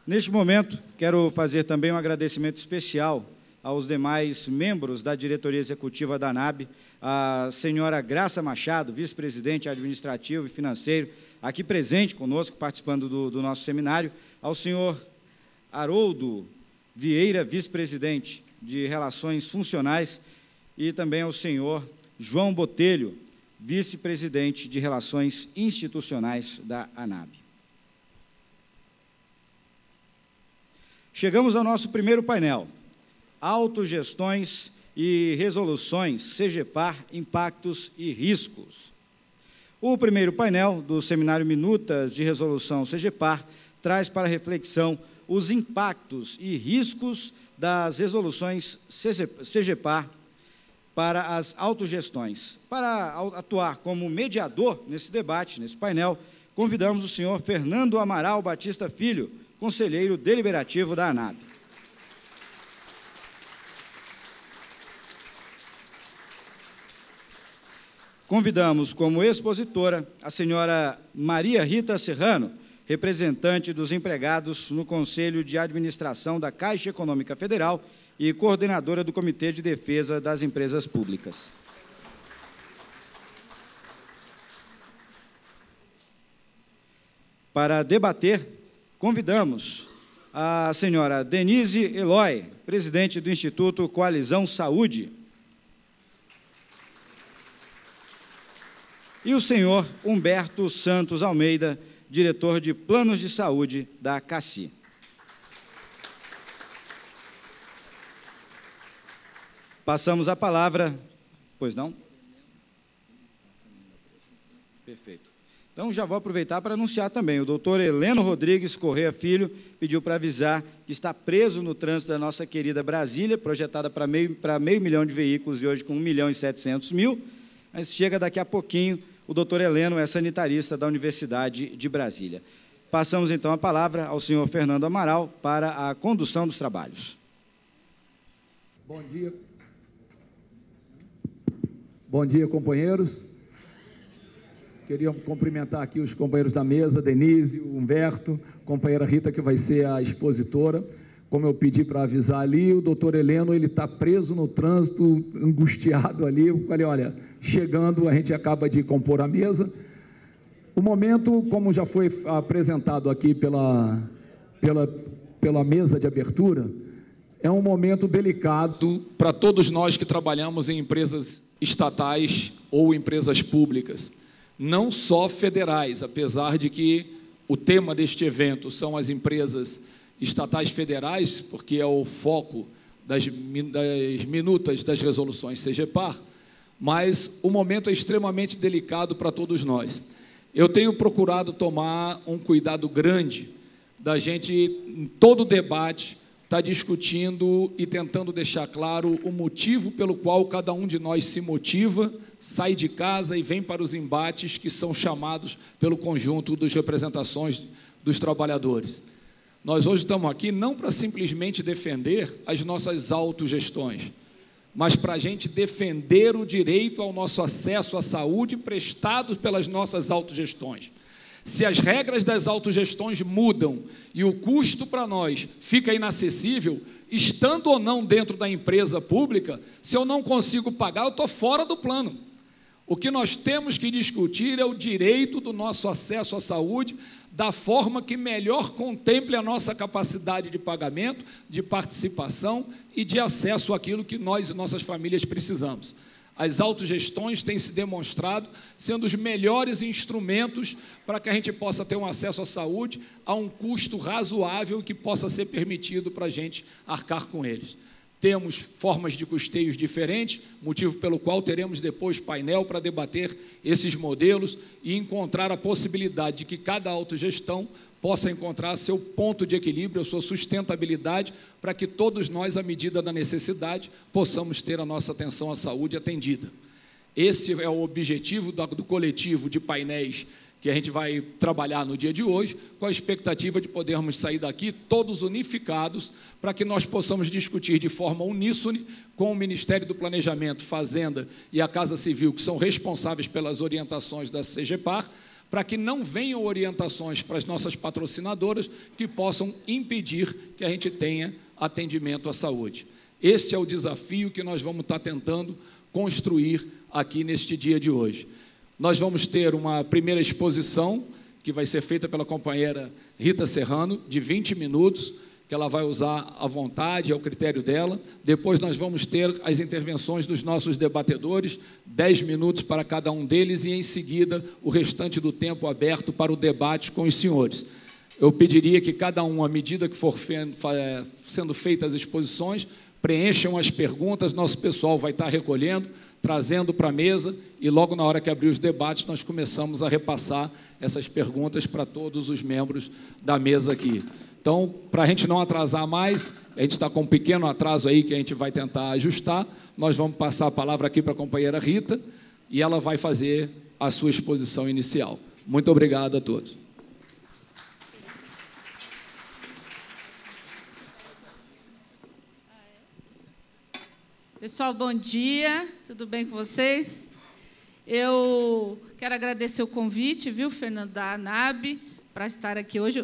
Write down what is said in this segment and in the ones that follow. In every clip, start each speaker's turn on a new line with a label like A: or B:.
A: Neste momento, quero fazer também um agradecimento especial aos demais membros da diretoria executiva da ANAB, a senhora Graça Machado, vice-presidente administrativo e financeiro, aqui presente conosco, participando do nosso seminário, ao senhor Haroldo Vieira, vice-presidente de Relações Funcionais, e também ao senhor João Botelho, vice-presidente de Relações Institucionais da ANAB. Chegamos ao nosso primeiro painel, Autogestões e Resoluções, CEGEPAR, Impactos e Riscos. O primeiro painel do Seminário Minutas de Resolução CEGEPAR traz para reflexão os impactos e riscos das resoluções CEGEPAR para as autogestões. Para atuar como mediador nesse debate, nesse painel, convidamos o senhor Fernando Amaral Batista Filho, conselheiro deliberativo da ANAB. Convidamos como expositora a senhora Maria Rita Serrano, representante dos empregados no Conselho de Administração da Caixa Econômica Federal e coordenadora do Comitê de Defesa das Empresas Públicas. Para debater, convidamos a senhora Denise Eloy, presidente do Instituto Coalizão Saúde, e o senhor Humberto Santos Almeida, diretor de Planos de Saúde da CACI. Passamos a palavra... Pois não? Perfeito. Então, já vou aproveitar para anunciar também. O doutor Heleno Rodrigues Correia Filho pediu para avisar que está preso no trânsito da nossa querida Brasília, projetada para meio milhão de veículos e hoje com 1.700.000, mas chega daqui a pouquinho. O doutor Heleno é sanitarista da Universidade de Brasília. Passamos, então, a palavra ao senhor Fernando Amaral para a condução dos trabalhos.
B: Bom dia. Bom dia, companheiros. Queria cumprimentar aqui os companheiros da mesa, Denise, Humberto, companheira Rita, que vai ser a expositora. Como eu pedi para avisar ali, o doutor Heleno, ele está preso no trânsito, angustiado ali. Eu falei, olha, chegando, a gente acaba de compor a mesa. O momento, como já foi apresentado aqui pela mesa de abertura, é um momento delicado para todos nós que trabalhamos em empresas estatais ou empresas públicas, não só federais, apesar de que o tema deste evento são as empresas estatais federais, porque é o foco das minutas das resoluções CEGEPAR, mas o momento é extremamente delicado para todos nós. Eu tenho procurado tomar um cuidado grande da gente, em todo o debate, estar discutindo e tentando deixar claro o motivo pelo qual cada um de nós se motiva, sai de casa e vem para os embates que são chamados pelo conjunto das representações dos trabalhadores. Nós hoje estamos aqui não para simplesmente defender as nossas autogestões, mas para a gente defender o direito ao nosso acesso à saúde prestado pelas nossas autogestões. Se as regras das autogestões mudam e o custo para nós fica inacessível, estando ou não dentro da empresa pública, se eu não consigo pagar, eu estou fora do plano. O que nós temos que discutir é o direito do nosso acesso à saúde da forma que melhor contemple a nossa capacidade de pagamento, de participação e de acesso àquilo que nós e nossas famílias precisamos. As autogestões têm se demonstrado sendo os melhores instrumentos para que a gente possa ter um acesso à saúde a um custo razoável que possa ser permitido para a gente arcar com eles. Temos formas de custeios diferentes, motivo pelo qual teremos depois painel para debater esses modelos e encontrar a possibilidade de que cada autogestão possa encontrar seu ponto de equilíbrio, a sua sustentabilidade, para que todos nós, à medida da necessidade, possamos ter a nossa atenção à saúde atendida. Esse é o objetivo do coletivo de painéis que a gente vai trabalhar no dia de hoje, com a expectativa de podermos sair daqui todos unificados, para que nós possamos discutir de forma uníssone com o Ministério do Planejamento, Fazenda e a Casa Civil, que são responsáveis pelas orientações da CEGEPAR, para que não venham orientações para as nossas patrocinadoras que possam impedir que a gente tenha atendimento à saúde. Esse é o desafio que nós vamos estar tentando construir aqui neste dia de hoje. Nós vamos ter uma primeira exposição, que vai ser feita pela companheira Rita Serrano, de 20 minutos, que ela vai usar à vontade, ao critério dela. Depois nós vamos ter as intervenções dos nossos debatedores, 10 minutos para cada um deles, e em seguida o restante do tempo aberto para o debate com os senhores. Eu pediria que cada um, à medida que for sendo feitas as exposições, preencham as perguntas, nosso pessoal vai estar recolhendo, trazendo para a mesa, e logo na hora que abrir os debates, nós começamos a repassar essas perguntas para todos os membros da mesa aqui. Então, para a gente não atrasar mais, a gente está com um pequeno atraso aí que a gente vai tentar ajustar, nós vamos passar a palavra aqui para a companheira Rita, e ela vai fazer a sua exposição inicial. Muito obrigado a todos.
C: Pessoal, bom dia, tudo bem com vocês? Eu quero agradecer o convite, viu, Fernando, da ANAB, para estar aqui hoje.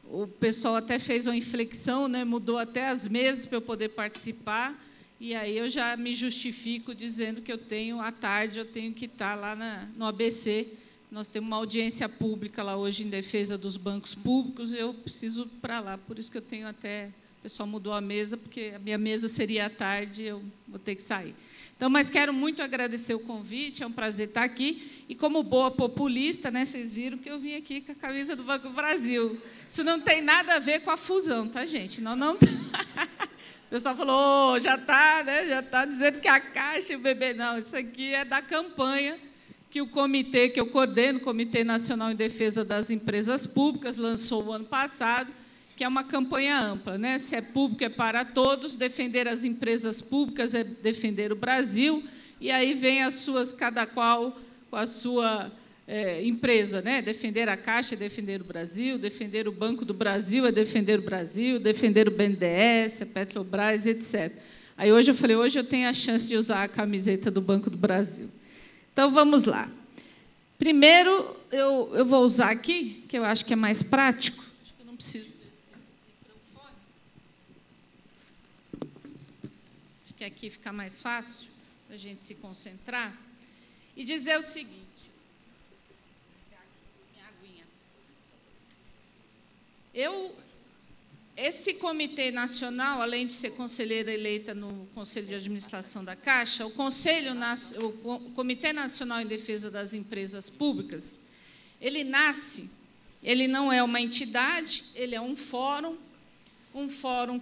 C: O pessoal até fez uma inflexão, né, mudou até as mesas para eu poder participar, e aí eu já me justifico dizendo que eu tenho, à tarde, eu tenho que estar lá no ABC. Nós temos uma audiência pública lá hoje em defesa dos bancos públicos, eu preciso ir para lá, por isso que eu tenho até... O pessoal mudou a mesa, porque a minha mesa seria à tarde, eu vou ter que sair. Então, mas quero muito agradecer o convite, é um prazer estar aqui. E como boa populista, né, vocês viram que eu vim aqui com a camisa do Banco do Brasil. Isso não tem nada a ver com a fusão, tá, gente? Não. O pessoal falou, oh, já está, né, já está dizendo que a Caixa e o BB. Não, isso aqui é da campanha que o comitê, que eu coordeno, o Comitê Nacional em Defesa das Empresas Públicas, lançou o ano passado, que é uma campanha ampla, né? Se é público, é para todos, defender as empresas públicas é defender o Brasil, e aí vem as suas, cada qual com a sua empresa, né? Defender a Caixa é defender o Brasil, defender o Banco do Brasil é defender o Brasil, defender o BNDES, a Petrobras, etc. Aí hoje eu falei, hoje eu tenho a chance de usar a camiseta do Banco do Brasil. Então, vamos lá. Primeiro, eu vou usar aqui, que eu acho que é mais prático, acho que eu não preciso. Que aqui fica mais fácil para a gente se concentrar, e dizer o seguinte, minha aguinha. Esse Comitê Nacional, além de ser conselheira eleita no Conselho de Administração da Caixa, o Comitê Nacional em Defesa das Empresas Públicas, ele não é uma entidade, ele é um fórum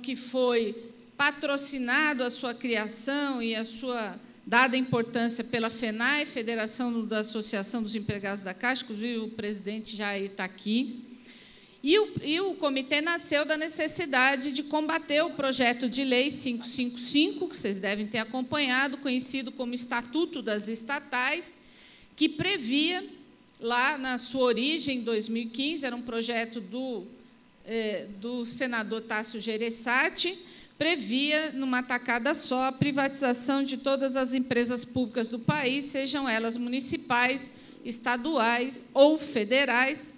C: que foi patrocinado a sua criação e a sua dada importância pela FENAI, Federação da Associação dos Empregados da Caixa, inclusive o presidente já está aqui. E o comitê nasceu da necessidade de combater o projeto de lei 555, que vocês devem ter acompanhado, conhecido como Estatuto das Estatais, que previa, lá na sua origem, em 2015, era um projeto do senador Tássio Gereissati, previa, numa tacada só, a privatização de todas as empresas públicas do país, sejam elas municipais, estaduais ou federais,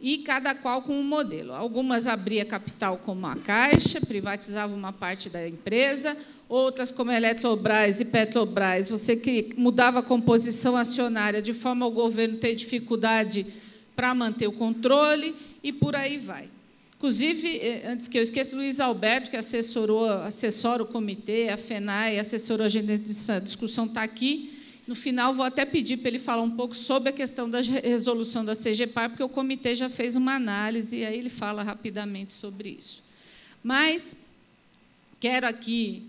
C: e cada qual com um modelo. Algumas abria capital como a Caixa, privatizavam uma parte da empresa, outras, como a Eletrobras e Petrobras, você que mudava a composição acionária de forma ao governo ter dificuldade para manter o controle, e por aí vai. Inclusive, antes que eu esqueça, Luiz Alberto, que assessora o comitê, a FENAI, assessorou a gente dessa discussão, está aqui. No final, vou até pedir para ele falar um pouco sobre a questão da resolução da CGPAR, porque o comitê já fez uma análise, e aí ele fala rapidamente sobre isso. Mas quero aqui...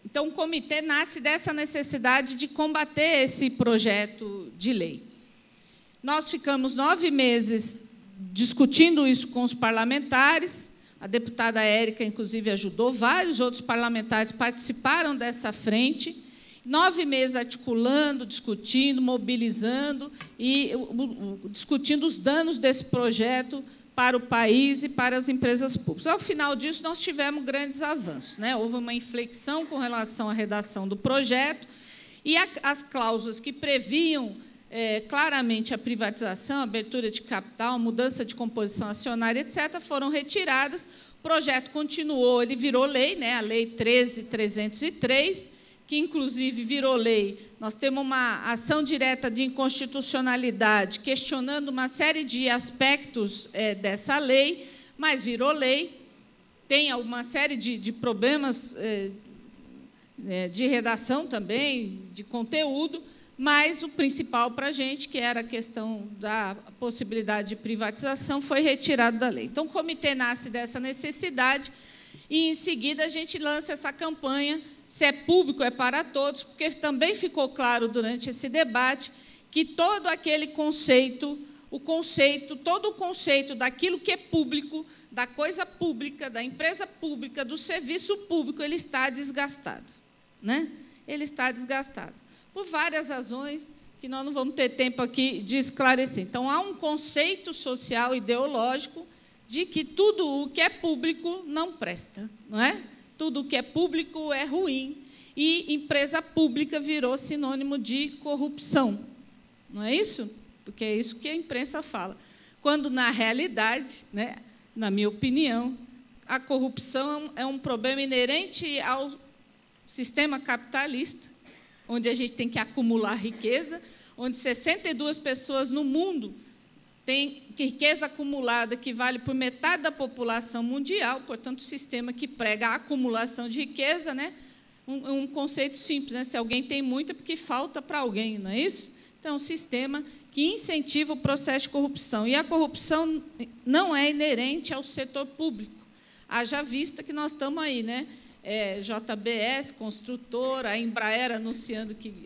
C: então, o comitê nasce dessa necessidade de combater esse projeto de lei. Nós ficamos 9 meses discutindo isso com os parlamentares, a deputada Érica, inclusive, ajudou, vários outros parlamentares participaram dessa frente, 9 meses articulando, discutindo, mobilizando e discutindo os danos desse projeto para o país e para as empresas públicas. Ao final disso, nós tivemos grandes avanços, né? Houve uma inflexão com relação à redação do projeto, e as cláusulas que previam claramente a privatização, abertura de capital, mudança de composição acionária, etc., foram retiradas. O projeto continuou, ele virou lei, né, a Lei 13.303, que, inclusive, virou lei. Nós temos uma ação direta de inconstitucionalidade, questionando uma série de aspectos dessa lei, mas virou lei. Tem uma série de problemas de redação também, de conteúdo, mas o principal para a gente, que era a questão da possibilidade de privatização, foi retirado da lei. Então, o comitê nasce dessa necessidade e, em seguida, a gente lança essa campanha, se é público, é para todos, porque também ficou claro durante esse debate que todo aquele conceito, todo o conceito daquilo que é público, da coisa pública, da empresa pública, do serviço público, ele está desgastado, né? Ele está desgastado, por várias razões que nós não vamos ter tempo aqui de esclarecer. Então, há um conceito social ideológico de que tudo o que é público não presta, não é? Tudo o que é público é ruim, e empresa pública virou sinônimo de corrupção, não é isso? Porque é isso que a imprensa fala. Quando, na realidade, né, na minha opinião, a corrupção é um problema inerente ao sistema capitalista, onde a gente tem que acumular riqueza, onde 62 pessoas no mundo têm riqueza acumulada que vale por metade da população mundial, portanto, o sistema que prega a acumulação de riqueza, né? Um conceito simples, né? Se alguém tem muito é porque falta para alguém, não é isso? Então, é um sistema que incentiva o processo de corrupção. E a corrupção não é inerente ao setor público. Haja vista que nós estamos aí, né? JBS, construtora, a Embraer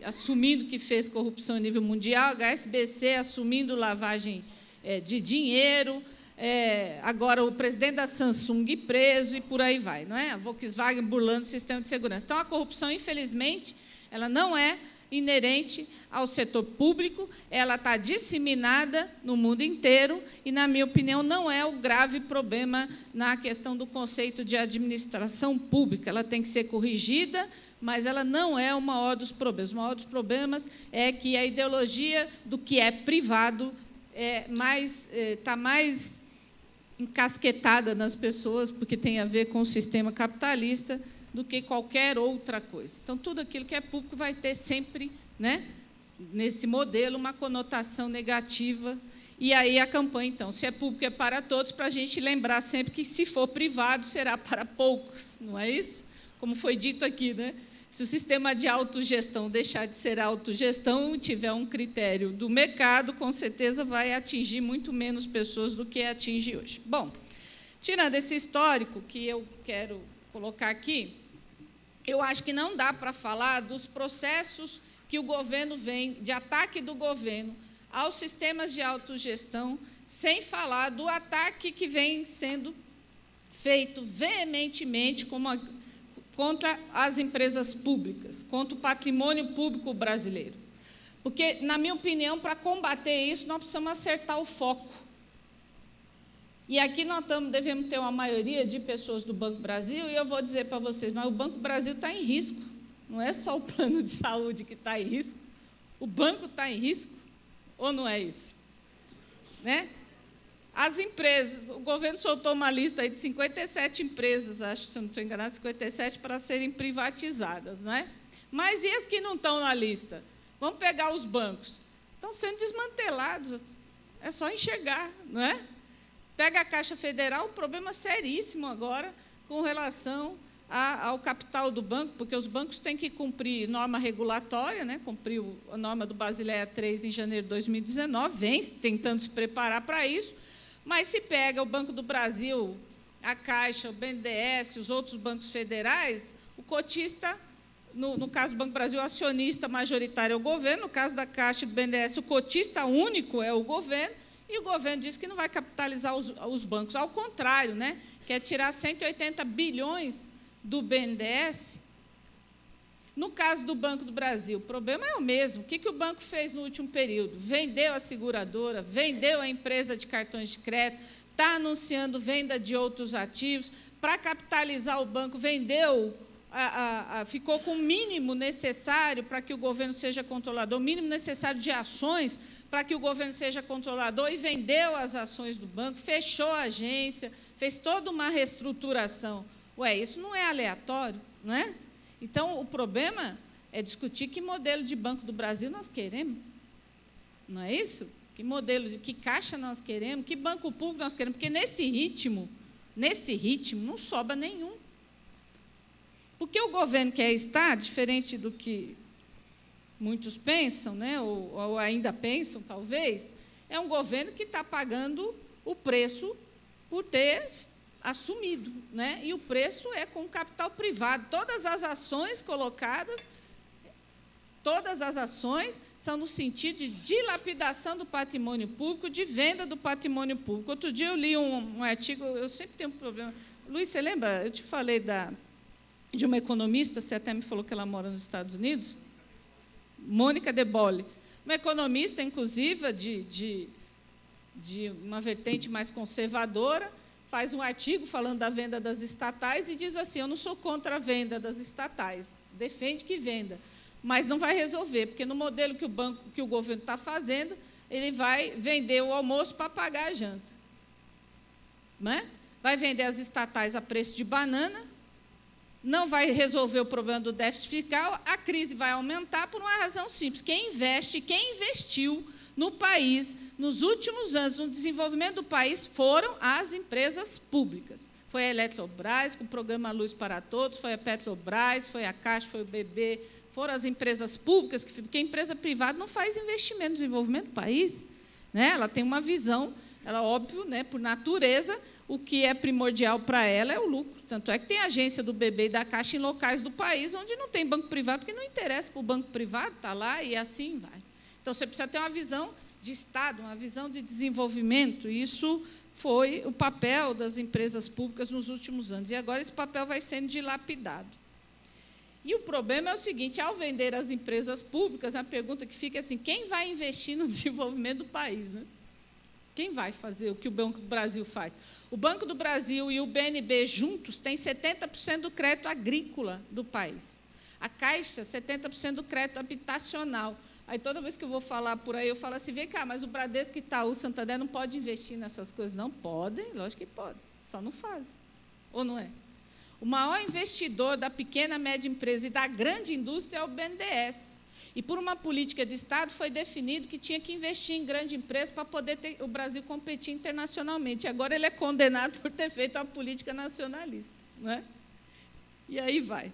C: assumindo que fez corrupção a nível mundial, a HSBC assumindo lavagem de dinheiro, agora o presidente da Samsung preso, e por aí vai, não é? A Volkswagen burlando o sistema de segurança. Então, a corrupção, infelizmente, ela não é inerente ao setor público, ela está disseminada no mundo inteiro e, na minha opinião, não é o grave problema na questão do conceito de administração pública. Ela tem que ser corrigida, mas ela não é o maior dos problemas. O maior dos problemas é que a ideologia do que é privado está mais encasquetada nas pessoas, porque tem a ver com o sistema capitalista, do que qualquer outra coisa. Então, tudo aquilo que é público vai ter sempre, né, nesse modelo, uma conotação negativa. E aí a campanha, então, se é público é para todos, para a gente lembrar sempre que, se for privado, será para poucos, não é isso? Como foi dito aqui, né? Se o sistema de autogestão deixar de ser autogestão, tiver um critério do mercado, com certeza vai atingir muito menos pessoas do que atinge hoje. Bom, tirando esse histórico que eu quero colocar aqui, eu acho que não dá para falar dos processos que o governo vem, de ataque do governo aos sistemas de autogestão, sem falar do ataque que vem sendo feito veementemente contra as empresas públicas, contra o patrimônio público brasileiro. Porque, na minha opinião, para combater isso, nós precisamos acertar o foco. E aqui nós devemos ter uma maioria de pessoas do Banco Brasil, e eu vou dizer para vocês, mas o Banco Brasil está em risco. Não é só o plano de saúde que está em risco, o banco está em risco, ou não é isso? Né? As empresas, o governo soltou uma lista aí de 57 empresas, acho, se eu não estou enganado, 57 para serem privatizadas, não é? Mas e as que não estão na lista? Vamos pegar os bancos. Estão sendo desmantelados, é só enxergar, não é? Pega a Caixa Federal, um problema seríssimo agora com relação ao capital do banco, porque os bancos têm que cumprir norma regulatória, né? Cumpriu a norma do Basileia III em janeiro de 2019, vem tentando se preparar para isso, mas se pega o Banco do Brasil, a Caixa, o BNDES, os outros bancos federais, o cotista, no caso do Banco do Brasil, o acionista majoritário é o governo, no caso da Caixa e do BNDES, o cotista único é o governo, e o governo diz que não vai capitalizar os bancos. Ao contrário, né? Quer tirar 180 bilhões do BNDES. No caso do Banco do Brasil, o problema é o mesmo. O que o banco fez no último período? Vendeu a seguradora, vendeu a empresa de cartões de crédito, está anunciando venda de outros ativos. Para capitalizar o banco, vendeu ficou com o mínimo necessário para que o governo seja controlador, o mínimo necessário de ações para que o governo seja controlador, e vendeu as ações do banco, fechou a agência, fez toda uma reestruturação. Ué, isso não é aleatório, não é? Então, o problema é discutir que modelo de Banco do Brasil nós queremos. Não é isso? Que modelo, que caixa nós queremos, que banco público nós queremos, porque nesse ritmo não sobra nenhum. Porque o governo quer estar, diferente do que muitos pensam, né, ou ainda pensam, talvez, é um governo que está pagando o preço por ter assumido, né? E o preço é com capital privado. Todas as ações colocadas, todas as ações são no sentido de dilapidação do patrimônio público, de venda do patrimônio público. Outro dia eu li um artigo, eu sempre tenho um problema. Luiz, você lembra? Eu te falei de uma economista, você até me falou que ela mora nos Estados Unidos, Mônica De Bolle, uma economista, inclusive, de uma vertente mais conservadora, faz um artigo falando da venda das estatais e diz assim: eu não sou contra a venda das estatais, defende que venda, mas não vai resolver, porque no modelo que o governo está fazendo, ele vai vender o almoço para pagar a janta. Não é? Vai vender as estatais a preço de banana, não vai resolver o problema do déficit fiscal, a crise vai aumentar por uma razão simples. Quem investiu no país, nos últimos anos, no desenvolvimento do país, foram as empresas públicas. Foi a Eletrobras, com o programa Luz para Todos, foi a Petrobras, foi a Caixa, foi o BB, foram as empresas públicas, porque a empresa privada não faz investimento no desenvolvimento do país, né? Ela tem uma visão, ela, óbvio, né, por natureza, o que é primordial para ela é o lucro. Tanto é que tem agência do BB e da Caixa em locais do país onde não tem banco privado, porque não interessa para o banco privado, está lá e assim vai. Então, você precisa ter uma visão de Estado, uma visão de desenvolvimento, e isso foi o papel das empresas públicas nos últimos anos, e agora esse papel vai sendo dilapidado. E o problema é o seguinte: ao vender as empresas públicas, a pergunta que fica é assim: quem vai investir no desenvolvimento do país, né? Quem vai fazer o que o Banco do Brasil faz? O Banco do Brasil e o BNB juntos têm 70% do crédito agrícola do país. A Caixa, 70% do crédito habitacional. Aí, toda vez que eu vou falar por aí, eu falo assim: vem cá, mas o Bradesco, Itaú, Santander não pode investir nessas coisas. Não podem, lógico que podem, só não fazem. Ou não é? O maior investidor da pequena, média empresa e da grande indústria é o BNDES. E, por uma política de Estado, foi definido que tinha que investir em grande empresa para poder o Brasil competir internacionalmente. E agora ele é condenado por ter feito uma política nacionalista, não é? E aí vai.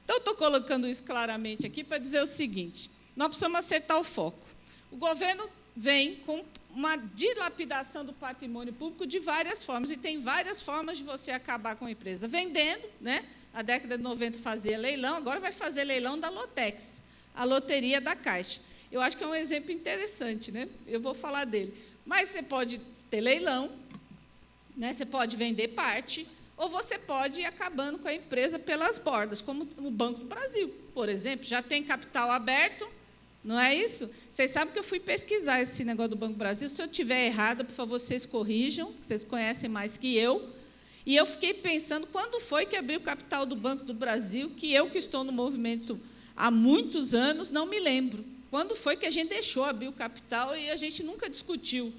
C: Então, eu estou colocando isso claramente aqui para dizer o seguinte: nós precisamos acertar o foco. O governo vem com uma dilapidação do patrimônio público de várias formas, e tem várias formas de você acabar com a empresa. Vendendo, né? Na década de 90 fazia leilão, agora vai fazer leilão da Lotex, a loteria da Caixa. Eu acho que é um exemplo interessante, né? Eu vou falar dele. Mas você pode ter leilão, né? Você pode vender parte, ou você pode ir acabando com a empresa pelas bordas, como o Banco do Brasil, por exemplo, já tem capital aberto, não é isso? Vocês sabem que eu fui pesquisar esse negócio do Banco do Brasil. Se eu estiver errada, por favor, vocês corrijam, vocês conhecem mais que eu. E eu fiquei pensando, quando foi que abriu o capital do Banco do Brasil, que eu, que estou no movimento há muitos anos, não me lembro. Quando foi que a gente deixou abrir o capital e a gente nunca discutiu?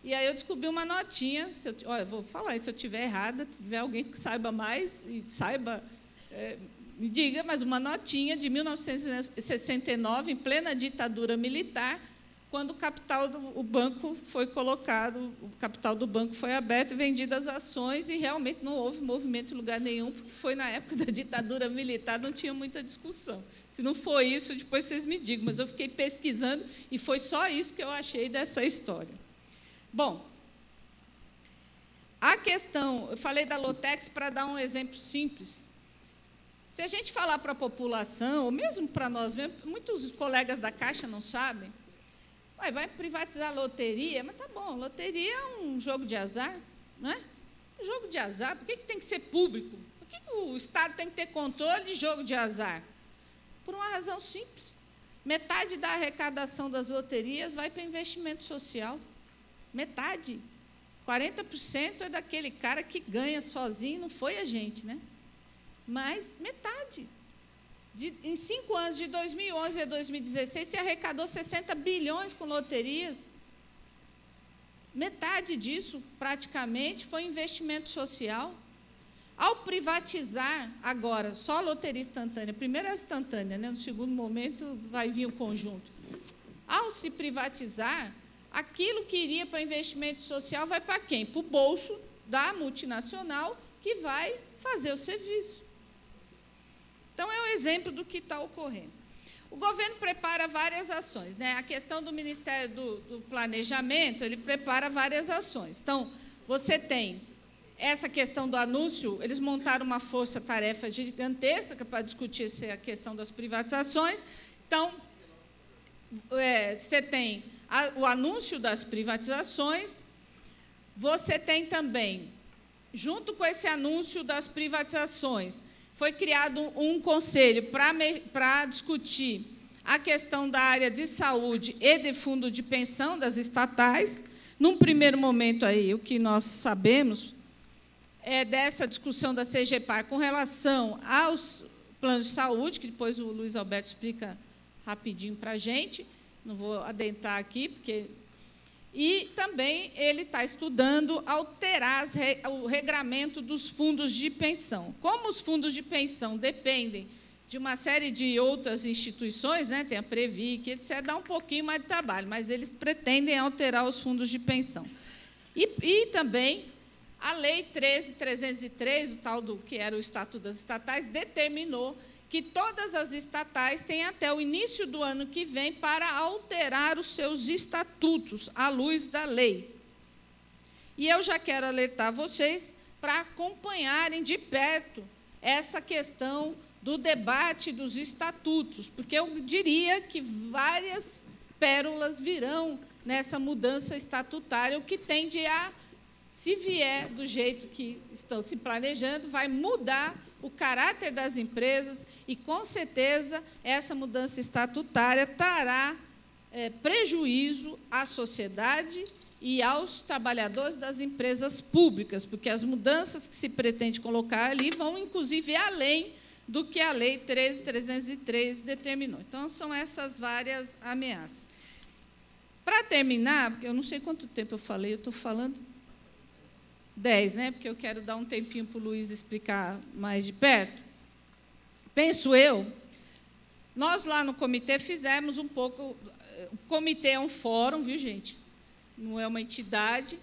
C: E aí eu descobri uma notinha, olha, vou falar, se eu estiver errada, se tiver alguém que saiba mais e saiba, me diga, mas uma notinha de 1969, em plena ditadura militar, quando o capital do banco foi colocado, o capital do banco foi aberto e vendidas as ações, e realmente não houve movimento em lugar nenhum, porque foi na época da ditadura militar, não tinha muita discussão. Se não foi isso, depois vocês me digam, mas eu fiquei pesquisando e foi só isso que eu achei dessa história. Bom, a questão, eu falei da Lotex para dar um exemplo simples. Se a gente falar para a população, ou mesmo para nós mesmos, muitos colegas da Caixa não sabem, vai privatizar a loteria, mas tá bom, loteria é um jogo de azar, não é? Um jogo de azar, por que tem que ser público? Por que o Estado tem que ter controle de jogo de azar? Por uma razão simples. Metade da arrecadação das loterias vai para investimento social. Metade. 40% é daquele cara que ganha sozinho, não foi a gente, né? mas metade. Em 5 anos, de 2011 a 2016, se arrecadou 60 bilhões com loterias. Metade disso, praticamente, foi investimento social. Ao privatizar, agora, só a loteria instantânea, primeiro a instantânea, né? No segundo momento vai vir o conjunto. Ao se privatizar, aquilo que iria para investimento social vai para quem? Para o bolso da multinacional que vai fazer o serviço. Então, é um exemplo do que está ocorrendo. O governo prepara várias ações, né? A questão do Ministério do Planejamento, ele prepara várias ações. Então, você tem essa questão do anúncio, eles montaram uma força-tarefa gigantesca para discutir a questão das privatizações. Então, você tem o anúncio das privatizações, você tem também, junto com esse anúncio das privatizações, foi criado um conselho para discutir a questão da área de saúde e de fundo de pensão das estatais. Num primeiro momento, aí, o que nós sabemos é dessa discussão da CGPAR com relação aos planos de saúde, que depois o Luiz Alberto explica rapidinho para a gente, não vou adentrar aqui, porque... E também ele está estudando alterar o regramento dos fundos de pensão. Como os fundos de pensão dependem de uma série de outras instituições, né, tem a Previc, etc., dá um pouquinho mais de trabalho, mas eles pretendem alterar os fundos de pensão. E também a Lei 13.303, o tal do que era o Estatuto das Estatais, determinou que todas as estatais têm até o início do ano que vem para alterar os seus estatutos à luz da lei. E eu já quero alertar vocês para acompanharem de perto essa questão do debate dos estatutos, porque eu diria que várias pérolas virão nessa mudança estatutária, o que tende a, se vier do jeito que estão se planejando, vai mudar o caráter das empresas e, com certeza, essa mudança estatutária trará prejuízo à sociedade e aos trabalhadores das empresas públicas, porque as mudanças que se pretende colocar ali vão, inclusive, além do que a Lei 13.303 determinou. Então, são essas várias ameaças. Para terminar, porque eu não sei quanto tempo eu falei, eu estou falando 10, né? Porque eu quero dar um tempinho para o Luiz explicar mais de perto. Penso eu, nós lá no comitê fizemos um pouco... O comitê é um fórum, viu, gente? Não é uma entidade.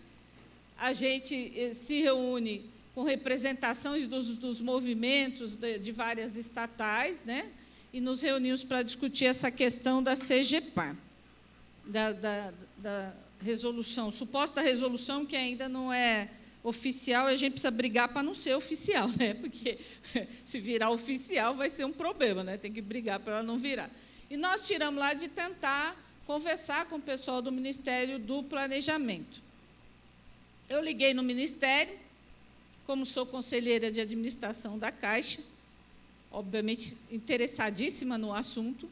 C: A gente se reúne com representações dos movimentos de várias estatais, né? E nos reunimos para discutir essa questão da CGPAR, da resolução, suposta resolução que ainda não é oficial, a gente precisa brigar para não ser oficial, né? Porque se virar oficial vai ser um problema, né? Tem que brigar para ela não virar. E nós tiramos lá de tentar conversar com o pessoal do Ministério do Planejamento. Eu liguei no Ministério, como sou conselheira de administração da Caixa, obviamente interessadíssima no assunto,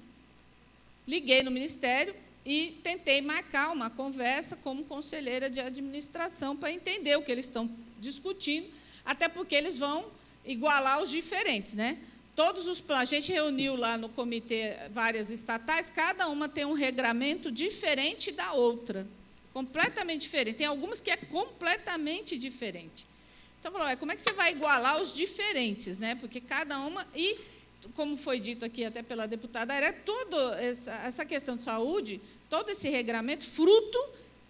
C: liguei no Ministério e tentei marcar uma conversa como conselheira de administração para entender o que eles estão discutindo, até porque eles vão igualar os diferentes, né? A gente reuniu lá no comitê várias estatais, cada uma tem um regramento diferente da outra, completamente diferente. Tem algumas que é completamente diferente. Então, como é que você vai igualar os diferentes, né? Porque cada uma... E, como foi dito aqui até pela deputada, era toda essa questão de saúde, todo esse regramento, fruto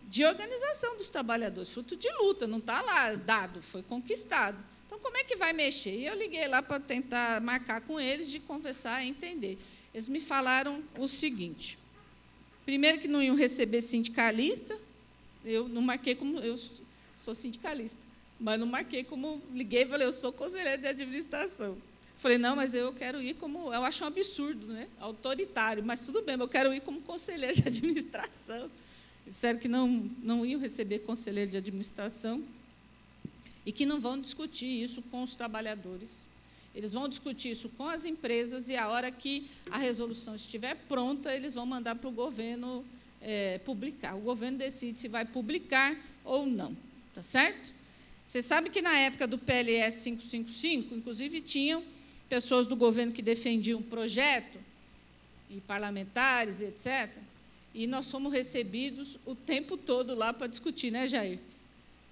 C: de organização dos trabalhadores, fruto de luta, não está lá dado, foi conquistado. Então, como é que vai mexer? E eu liguei lá para tentar marcar com eles, de conversar e entender. Eles me falaram o seguinte: primeiro, que não iam receber sindicalista, eu não marquei como... Eu sou sindicalista, mas não marquei como... Liguei e falei, eu sou conselheira de administração. Falei, não, mas eu quero ir como... Eu acho um absurdo, né? Autoritário, mas tudo bem, eu quero ir como conselheira de administração. Disseram que não iam receber conselheiro de administração e que não vão discutir isso com os trabalhadores. Eles vão discutir isso com as empresas e, a hora que a resolução estiver pronta, eles vão mandar para o governo publicar. O governo decide se vai publicar ou não. Tá certo? Você sabe que, na época do PLS 555, inclusive, tinham pessoas do governo que defendiam o projeto, e parlamentares, etc., e nós fomos recebidos o tempo todo lá para discutir, né, Jair?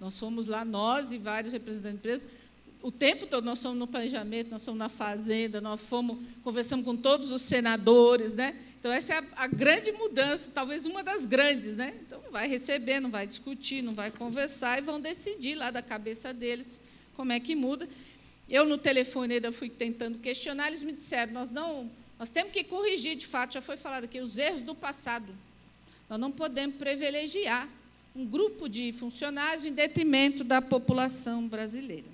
C: Nós fomos lá, nós e vários representantes de empresas, o tempo todo nós fomos no planejamento, nós fomos na fazenda, nós conversamos com todos os senadores, né? Então, essa é a grande mudança, talvez uma das grandes, né? Então, vai receber, não vai discutir, não vai conversar, e vão decidir lá da cabeça deles como é que muda. Eu, no telefone, ainda fui tentando questionar, eles me disseram, nós temos que corrigir, de fato, já foi falado aqui, os erros do passado. Nós não podemos privilegiar um grupo de funcionários em detrimento da população brasileira.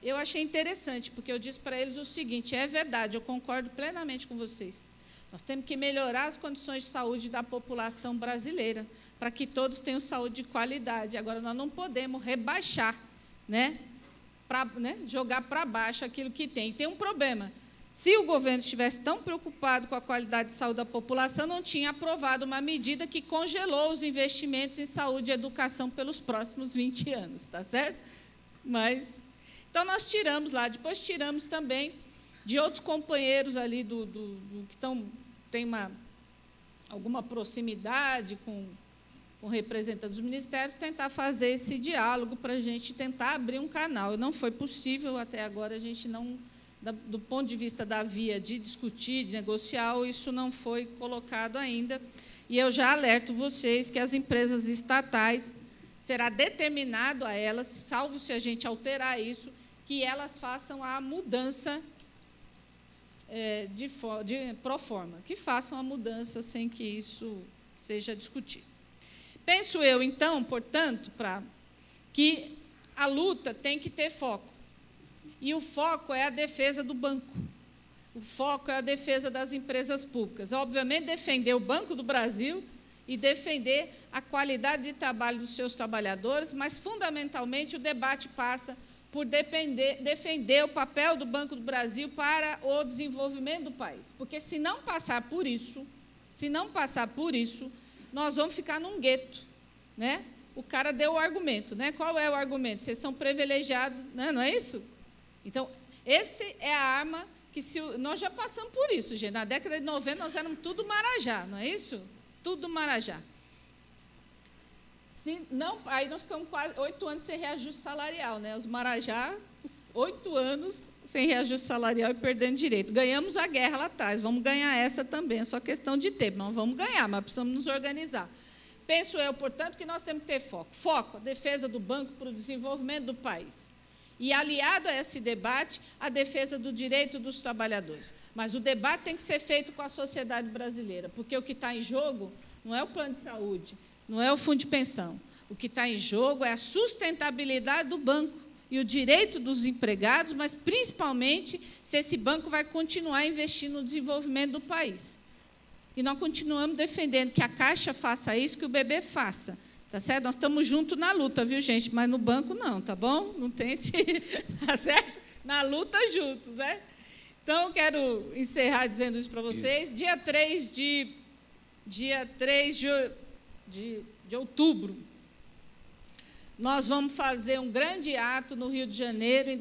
C: Eu achei interessante, porque eu disse para eles o seguinte, é verdade, eu concordo plenamente com vocês. Nós temos que melhorar as condições de saúde da população brasileira, para que todos tenham saúde de qualidade. Agora, nós não podemos rebaixar, né, jogar para baixo aquilo que tem. E tem um problema. Se o governo estivesse tão preocupado com a qualidade de saúde da população, não tinha aprovado uma medida que congelou os investimentos em saúde e educação pelos próximos 20 anos, tá certo? Então, nós tiramos lá, depois tiramos também de outros companheiros ali que têm alguma proximidade com representantes dos ministérios, tentar fazer esse diálogo para a gente tentar abrir um canal. E não foi possível, até agora, a gente não... Do ponto de vista da via de discutir, de negociar, isso não foi colocado ainda. E eu já alerto vocês que as empresas estatais, será determinado a elas, salvo se a gente alterar isso, que elas façam a mudança pro forma, que façam a mudança sem que isso seja discutido. Penso eu, então, portanto, que a luta tem que ter foco. E o foco é a defesa do banco. O foco é a defesa das empresas públicas. Obviamente, defender o Banco do Brasil e defender a qualidade de trabalho dos seus trabalhadores, mas, fundamentalmente, o debate passa por defender o papel do Banco do Brasil para o desenvolvimento do país. Porque, se não passar por isso, nós vamos ficar num gueto, né? O cara deu o argumento, né? Qual é o argumento? Vocês são privilegiados, né? Não é isso? Então, essa é a arma que nós já passamos por isso, gente. Na década de 90, nós éramos tudo Marajá, não é isso? Tudo Marajá. Aí nós ficamos quase 8 anos sem reajuste salarial, né? Os Marajá, 8 anos sem reajuste salarial e perdendo direito. Ganhamos a guerra lá atrás, vamos ganhar essa também, é só questão de tempo. Não vamos ganhar, mas precisamos nos organizar. Penso eu, portanto, que nós temos que ter foco. Foco, a defesa do banco para o desenvolvimento do país. E, aliado a esse debate, a defesa do direito dos trabalhadores. Mas o debate tem que ser feito com a sociedade brasileira, porque o que está em jogo não é o plano de saúde, não é o fundo de pensão. O que está em jogo é a sustentabilidade do banco e o direito dos empregados, mas, principalmente, se esse banco vai continuar investindo no desenvolvimento do país. E nós continuamos defendendo que a Caixa faça isso, que o BB faça. Tá certo? Nós estamos juntos na luta, viu, gente? Mas no banco não, tá bom? Não tem esse... Tá certo? Na luta juntos, né? Então, eu quero encerrar dizendo isso para vocês. Dia 3 de outubro, nós vamos fazer um grande ato no Rio de Janeiro em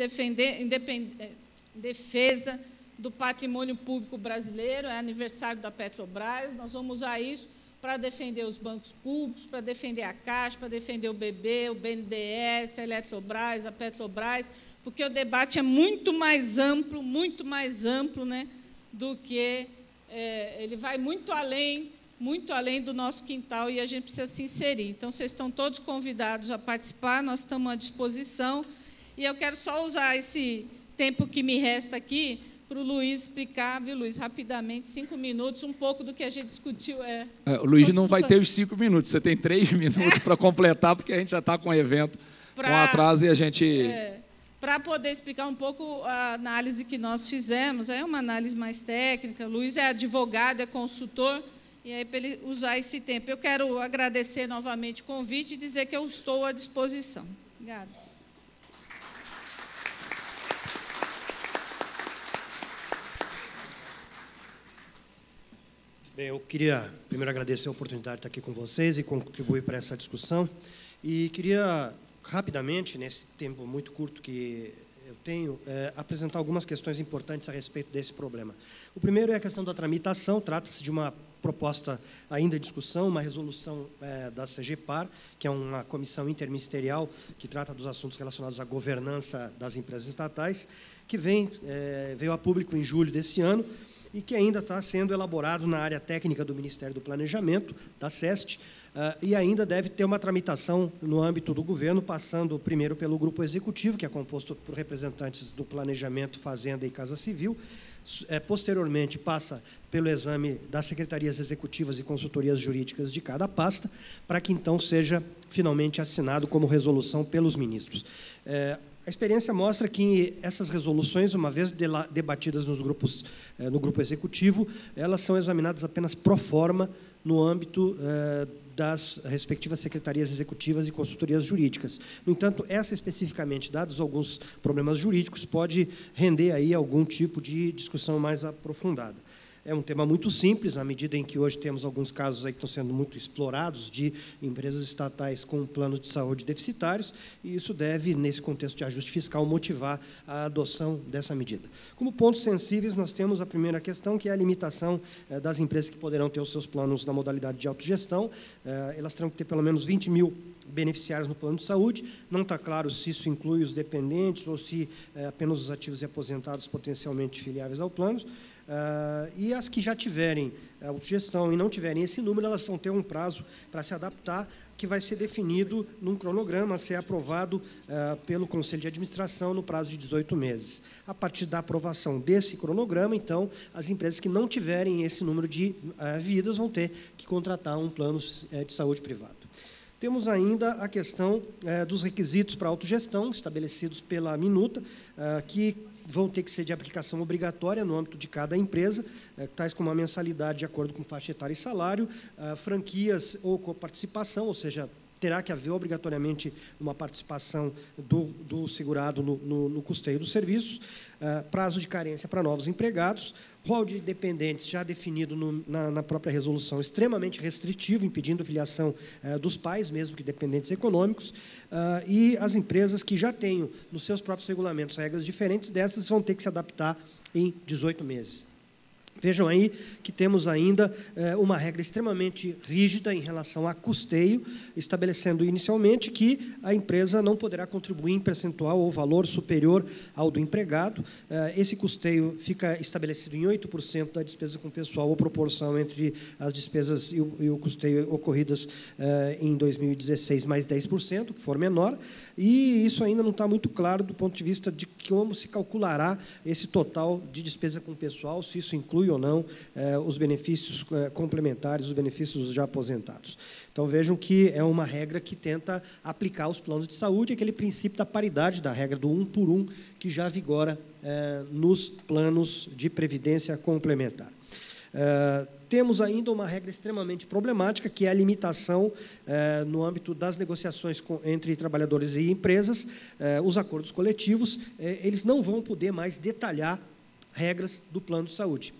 C: defesa do patrimônio público brasileiro. É aniversário da Petrobras. Nós vamos usar isso para defender os bancos públicos, para defender a Caixa, para defender o BB, o BNDES, a Eletrobras, a Petrobras, porque o debate é muito mais amplo, né, do que... ele vai muito além do nosso quintal e a gente precisa se inserir. Então, vocês estão todos convidados a participar, nós estamos à disposição. E eu quero só usar esse tempo que me resta aqui para o Luiz explicar, viu, Luiz, rapidamente, 5 minutos, um pouco do que a gente discutiu.
B: O Luiz não vai ter os 5 minutos, você tem 3 minutos para completar, porque a gente já está com o evento com atraso e a gente...
C: Para poder explicar um pouco a análise que nós fizemos, é uma análise mais técnica, o Luiz é advogado, é consultor, e aí para ele usar esse tempo. Eu quero agradecer novamente o convite e dizer que eu estou à disposição. Obrigada.
D: Bem, eu queria primeiro agradecer a oportunidade de estar aqui com vocês e contribuir para essa discussão. E queria, rapidamente, nesse tempo muito curto que eu tenho apresentar algumas questões importantes a respeito desse problema. O primeiro é a questão da tramitação. Trata-se de uma proposta ainda em discussão, uma resolução da CGPAR, que é uma comissão interministerial que trata dos assuntos relacionados à governança das empresas estatais, que veio a público em julho desse ano e que ainda está sendo elaborado na área técnica do Ministério do Planejamento, da SEST, e ainda deve ter uma tramitação no âmbito do governo, passando primeiro pelo grupo executivo, que é composto por representantes do Planejamento, Fazenda e Casa Civil. Posteriormente, passa pelo exame das secretarias executivas e consultorias jurídicas de cada pasta, para que, então, seja finalmente assinado como resolução pelos ministros. A experiência mostra que essas resoluções, uma vez debatidas no grupo executivo, elas são examinadas apenas pro forma no âmbito das respectivas secretarias executivas e consultorias jurídicas. No entanto, essa especificamente, dados alguns problemas jurídicos, pode render aí algum tipo de discussão mais aprofundada. É um tema muito simples, à medida em que hoje temos alguns casos aí que estão sendo muito explorados de empresas estatais com planos de saúde deficitários, e isso deve, nesse contexto de ajuste fiscal, motivar a adoção dessa medida. Como pontos sensíveis, nós temos a primeira questão, que é a limitação das empresas que poderão ter os seus planos na modalidade de autogestão. Elas terão que ter pelo menos 20 mil beneficiários no plano de saúde. Não está claro se isso inclui os dependentes ou se apenas os ativos e aposentados potencialmente filiáveis ao plano. E as que já tiverem autogestão e não tiverem esse número, elas vão ter um prazo para se adaptar, que vai ser definido num cronograma a ser aprovado pelo Conselho de Administração no prazo de 18 meses. A partir da aprovação desse cronograma, então, as empresas que não tiverem esse número de vidas vão ter que contratar um plano de saúde privado. Temos ainda a questão dos requisitos para autogestão, estabelecidos pela minuta, que vão ter que ser de aplicação obrigatória no âmbito de cada empresa, tais como a mensalidade de acordo com faixa etária e salário, franquias ou coparticipação, ou seja, terá que haver obrigatoriamente uma participação do segurado no custeio dos serviços, prazo de carência para novos empregados, rol de dependentes já definido na própria resolução, extremamente restritivo, impedindo filiação dos pais, mesmo que dependentes econômicos, e as empresas que já tenham nos seus próprios regulamentos regras diferentes dessas vão ter que se adaptar em 18 meses. Vejam aí que temos ainda uma regra extremamente rígida em relação a custeio, estabelecendo inicialmente que a empresa não poderá contribuir em percentual ou valor superior ao do empregado. Esse custeio fica estabelecido em 8% da despesa com pessoal, ou proporção entre as despesas e o custeio ocorridas em 2016 mais 10%, que for menor. E isso ainda não está muito claro do ponto de vista de como se calculará esse total de despesa com pessoal, se isso inclui ou não os benefícios complementares, os benefícios já aposentados. Então, vejam que é uma regra que tenta aplicar os planos de saúde, aquele princípio da paridade, da regra do 1 por 1, que já vigora nos planos de previdência complementar. Temos ainda uma regra extremamente problemática, que é a limitação no âmbito das negociações entre trabalhadores e empresas, os acordos coletivos, eles não vão poder mais detalhar regras do plano de saúde.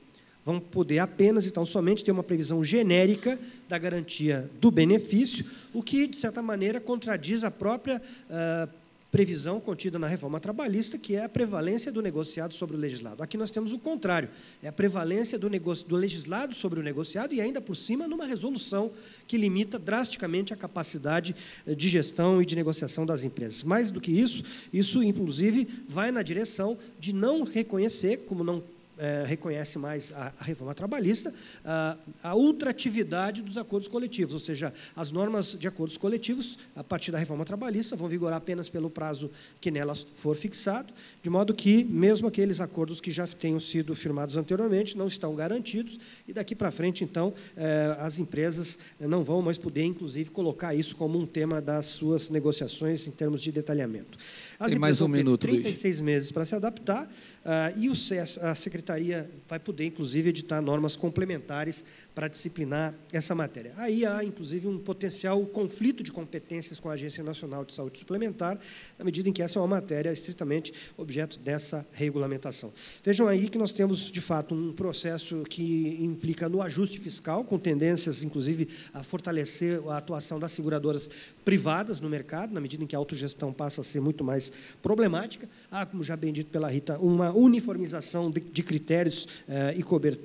D: Vão poder apenas, então, somente ter uma previsão genérica da garantia do benefício, o que, de certa maneira, contradiz a própria previsão contida na reforma trabalhista, que é a prevalência do negociado sobre o legislado. Aqui nós temos o contrário, é a prevalência do legislado sobre o negociado, e ainda por cima numa resolução que limita drasticamente a capacidade de gestão e de negociação das empresas. Mais do que isso inclusive vai na direção de não reconhecer, como não reconhece mais a reforma trabalhista, a ultratividade dos acordos coletivos, ou seja, as normas de acordos coletivos, a partir da reforma trabalhista, vão vigorar apenas pelo prazo que nelas for fixado, de modo que, mesmo aqueles acordos que já tenham sido firmados anteriormente, não estão garantidos, e daqui para frente, então, as empresas não vão mais poder, inclusive, colocar isso como um tema das suas negociações em termos de detalhamento. As
B: Tem mais um minuto,
D: 36 meses para se adaptar, E a Secretaria vai poder, inclusive, editar normas complementares para disciplinar essa matéria. Aí há, inclusive, um potencial conflito de competências com a Agência Nacional de Saúde Suplementar, na medida em que essa é uma matéria estritamente objeto dessa regulamentação. Vejam aí que nós temos, de fato, um processo que implica no ajuste fiscal, com tendências, inclusive, a fortalecer a atuação das seguradoras privadas no mercado, na medida em que a autogestão passa a ser muito mais problemática. Há, como já bem dito pela Rita, uma uniformização de critérios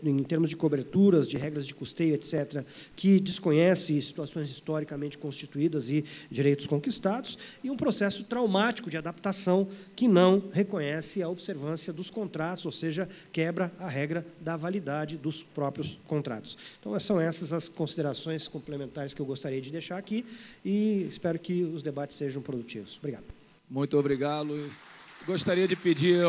D: em termos de coberturas, de regras de custeio, etc., que desconhece situações historicamente constituídas e direitos conquistados, e um processo traumático de adaptação que não reconhece a observância dos contratos, ou seja, quebra a regra da validade dos próprios contratos. Então, são essas as considerações complementares que eu gostaria de deixar aqui e espero que os debates sejam produtivos. Obrigado.
B: Muito obrigado, Luiz. Gostaria de pedir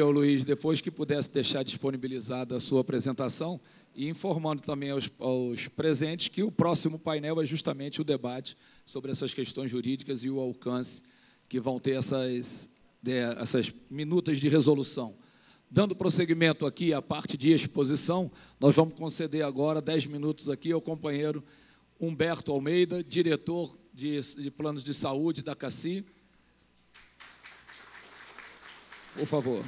B: ao Luiz, depois que pudesse deixar disponibilizada a sua apresentação, e informando também aos presentes que o próximo painel é justamente o debate sobre essas questões jurídicas e o alcance que vão ter essas minutas de resolução. Dando prosseguimento aqui à parte de exposição, nós vamos conceder agora 10 minutos aqui ao companheiro Humberto Almeida, diretor de planos de saúde da CACI. Por favor.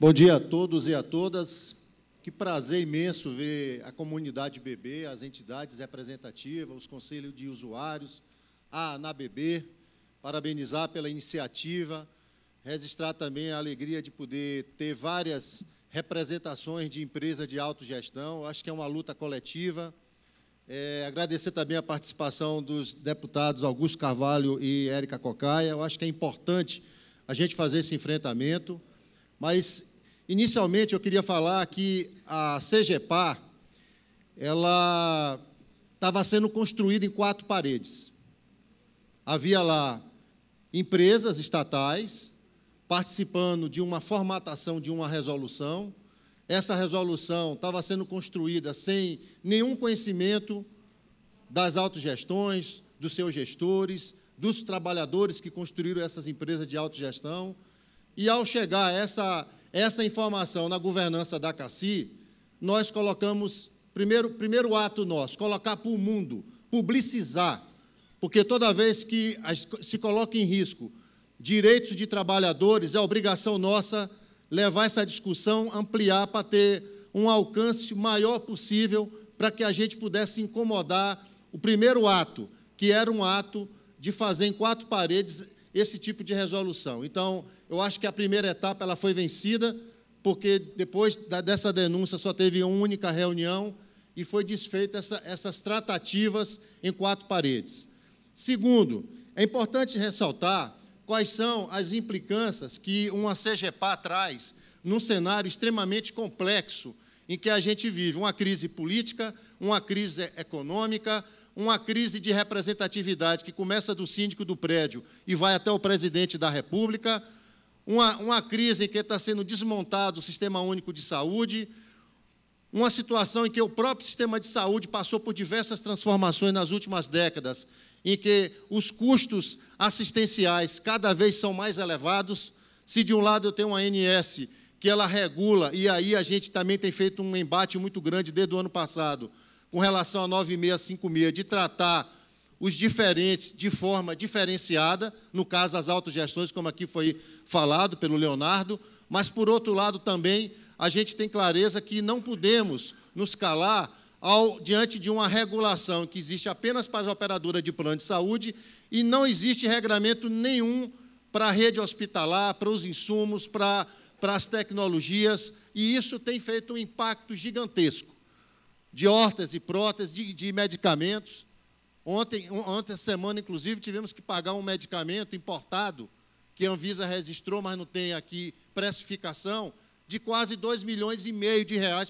E: Bom dia a todos e a todas. Que prazer imenso ver a comunidade BB, as entidades representativas, os conselhos de usuários, a ANABB, parabenizar pela iniciativa, registrar também a alegria de poder ter várias representações de empresas de autogestão. Acho que é uma luta coletiva. Agradecer também a participação dos deputados Augusto Carvalho e Érica Cocaia. Eu acho que é importante a gente fazer esse enfrentamento, mas, inicialmente, eu queria falar que a CGPAR, ela estava sendo construída em 4 paredes. Havia lá empresas estatais participando de uma formatação de uma resolução. Essa resolução estava sendo construída sem nenhum conhecimento das autogestões, dos seus gestores, dos trabalhadores que construíram essas empresas de autogestão. E, ao chegar essa informação na governança da CACI, nós colocamos, primeiro ato nosso, colocar para o mundo, publicizar, porque toda vez que se coloca em risco direitos de trabalhadores, é obrigação nossa levar essa discussão, ampliar para ter um alcance maior possível para que a gente pudesse incomodar o primeiro ato, que era um ato de fazer em 4 paredes esse tipo de resolução. Então, eu acho que a primeira etapa ela foi vencida, porque depois dessa denúncia só teve uma única reunião e foi desfeita essas tratativas em 4 paredes. Segundo, é importante ressaltar quais são as implicâncias que uma CGPAR traz num cenário extremamente complexo em que a gente vive uma crise política, uma crise econômica, uma crise de representatividade que começa do síndico do prédio e vai até o presidente da República, uma crise em que está sendo desmontado o Sistema Único de Saúde, uma situação em que o próprio sistema de saúde passou por diversas transformações nas últimas décadas, em que os custos assistenciais cada vez são mais elevados. Se, de um lado, eu tenho uma ANS que ela regula, e aí a gente também tem feito um embate muito grande desde o ano passado, com relação a 9656, de tratar os diferentes de forma diferenciada, no caso, as autogestões, como aqui foi falado pelo Leonardo, mas, por outro lado, também, a gente tem clareza que não podemos nos calar diante de uma regulação que existe apenas para as operadoras de plano de saúde e não existe regramento nenhum para a rede hospitalar, para os insumos, para as tecnologias, e isso tem feito um impacto gigantesco de órtese e prótese, de medicamentos. Ontem, essa semana, inclusive, tivemos que pagar um medicamento importado, que a Anvisa registrou, mas não tem aqui precificação, de quase R$2,5 milhões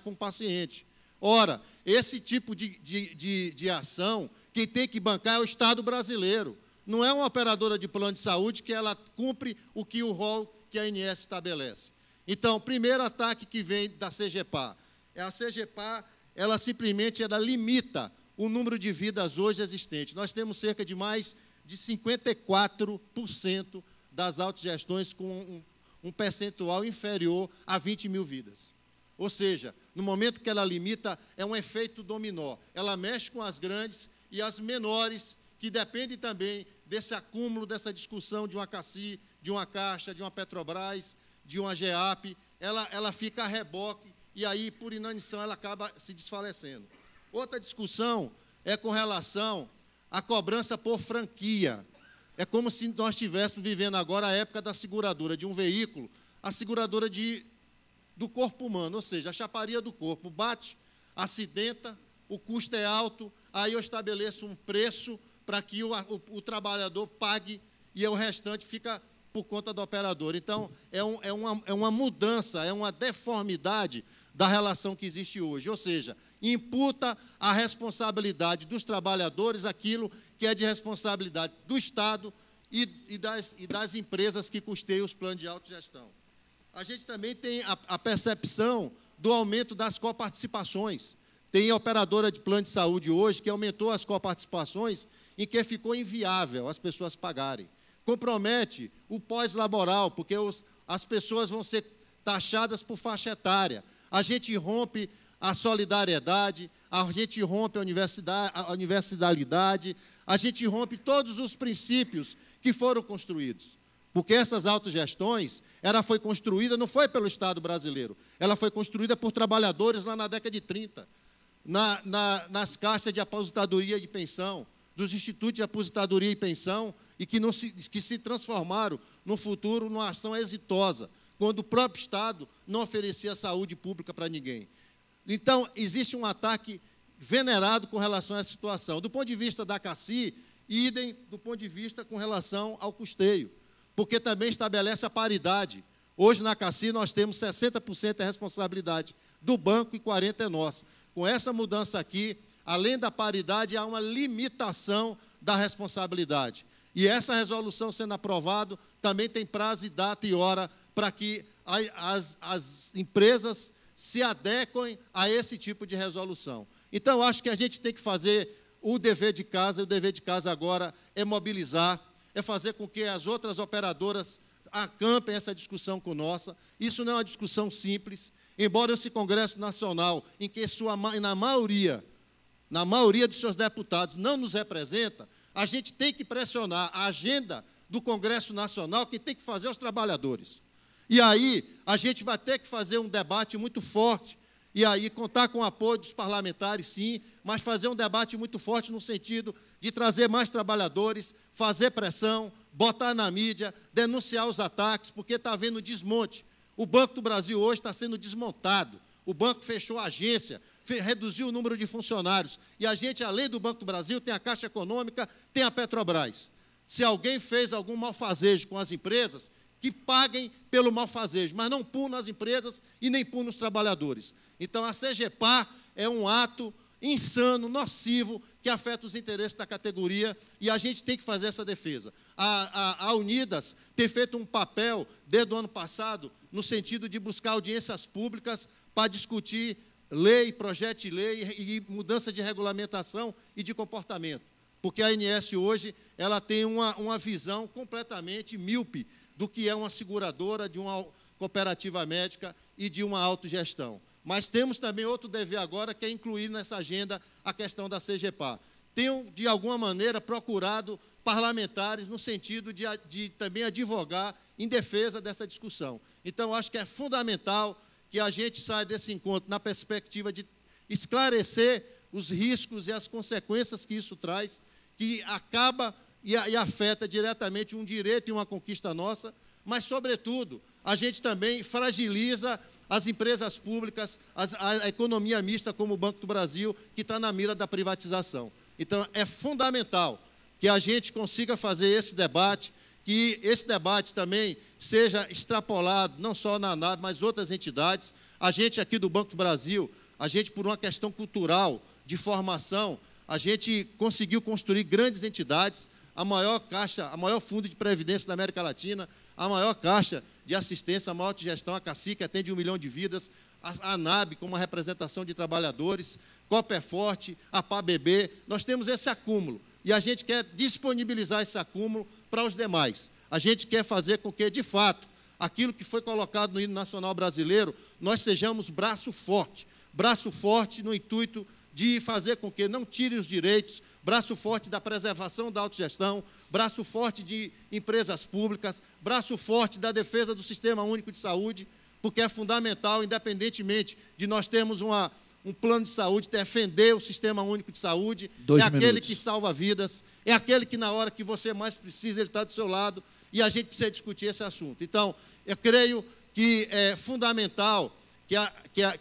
E: para um paciente. Ora, esse tipo de ação, quem tem que bancar é o Estado brasileiro. Não é uma operadora de plano de saúde que ela cumpre o rol que a ANS estabelece. Então, o primeiro ataque que vem da CGPAR. A CGPAR, ela simplesmente limita o número de vidas hoje existentes. Nós temos cerca de mais de 54% das autogestões com um percentual inferior a 20 mil vidas. Ou seja, no momento que ela limita, é um efeito dominó. Ela mexe com as grandes e as menores, que dependem também desse acúmulo, dessa discussão de uma CACI, de uma Caixa, de uma Petrobras, de uma GEAP, ela fica a reboque e aí, por inanição, ela acaba se desfalecendo. Outra discussão é com relação à cobrança por franquia. É como se nós estivéssemos vivendo agora a época da seguradora de um veículo, a seguradora do corpo humano, ou seja, a chaparia do corpo. Bate, acidenta, o custo é alto, aí eu estabeleço um preço para que o trabalhador pague e o restante fica por conta do operador. Então, é uma mudança, é uma deformidade da relação que existe hoje, ou seja, imputa a responsabilidade dos trabalhadores aquilo que é de responsabilidade do Estado e das empresas que custeiam os planos de autogestão. A gente também tem a percepção do aumento das coparticipações. Tem operadora de plano de saúde hoje que aumentou as coparticipações em que ficou inviável as pessoas pagarem. Compromete o pós-laboral, porque as pessoas vão ser taxadas por faixa etária. A gente rompe a solidariedade, a gente rompe a universalidade, a gente rompe todos os princípios que foram construídos. Porque essas autogestões, ela foi construída, não foi pelo Estado brasileiro, ela foi construída por trabalhadores lá na década de 30, nas caixas de aposentadoria e pensão, dos institutos de aposentadoria e pensão, e que se transformaram, no futuro, numa ação exitosa, quando o próprio Estado não oferecia saúde pública para ninguém. Então, existe um ataque venerado com relação a essa situação. Do ponto de vista da CACI, idem do ponto de vista com relação ao custeio, porque também estabelece a paridade. Hoje, na CACI, nós temos 60% de responsabilidade do banco e 40% é nossa. Com essa mudança aqui, além da paridade, há uma limitação da responsabilidade. E essa resolução sendo aprovada, também tem prazo, e data e hora para que as empresas se adequem a esse tipo de resolução. Então, acho que a gente tem que fazer o dever de casa, e o dever de casa agora é mobilizar, é fazer com que as outras operadoras acampem essa discussão com nossa. Isso não é uma discussão simples, embora esse Congresso Nacional, em que na maioria dos seus deputados não nos representa, a gente tem que pressionar a agenda do Congresso Nacional, que tem que fazer os trabalhadores. E aí, a gente vai ter que fazer um debate muito forte, e aí contar com o apoio dos parlamentares, sim, mas fazer um debate muito forte no sentido de trazer mais trabalhadores, fazer pressão, botar na mídia, denunciar os ataques, porque está havendo desmonte. O Banco do Brasil hoje está sendo desmontado. O banco fechou a agência, reduziu o número de funcionários. E a gente, além do Banco do Brasil, tem a Caixa Econômica, tem a Petrobras. Se alguém fez algum malfazejo com as empresas, que paguem pelo malfazejo, mas não punam as empresas e nem punam os trabalhadores. Então, a CGPAR é um ato insano, nocivo, que afeta os interesses da categoria, e a gente tem que fazer essa defesa. A Unidas tem feito um papel, desde o ano passado, no sentido de buscar audiências públicas para discutir lei, projeto de lei e mudança de regulamentação e de comportamento. Porque a ANS hoje ela tem uma visão completamente míope do que é uma seguradora, de uma cooperativa médica e de uma autogestão. Mas temos também outro dever agora, que é incluir nessa agenda a questão da CGPAR. Tenho, de alguma maneira, procurado parlamentares no sentido de também advogar em defesa dessa discussão. Então, acho que é fundamental que a gente saia desse encontro na perspectiva de esclarecer os riscos e as consequências que isso traz, que acaba e afeta diretamente um direito e uma conquista nossa, mas, sobretudo, a gente também fragiliza as empresas públicas, a economia mista, como o Banco do Brasil, que está na mira da privatização. Então, é fundamental que a gente consiga fazer esse debate, que esse debate também seja extrapolado, não só na ANAB, mas outras entidades. A gente aqui do Banco do Brasil, a gente, por uma questão cultural, de formação, a gente conseguiu construir grandes entidades, a maior caixa, a maior fundo de previdência da América Latina, a maior caixa de assistência, a maior autogestão, a CACI, que atende 1 milhão de vidas, a ANAB, como uma representação de trabalhadores, Coperforte, a PABB. Nós temos esse acúmulo, e a gente quer disponibilizar esse acúmulo para os demais. A gente quer fazer com que, de fato, aquilo que foi colocado no hino nacional brasileiro, nós sejamos braço forte no intuito de fazer com que não tirem os direitos, braço forte da preservação da autogestão, braço forte de empresas públicas, braço forte da defesa do Sistema Único de Saúde, porque é fundamental, independentemente de nós termos um plano de saúde, defender o Sistema Único de Saúde, aquele que salva vidas, é aquele que na hora que você mais precisa, ele está do seu lado, e a gente precisa discutir esse assunto. Então, eu creio que é fundamental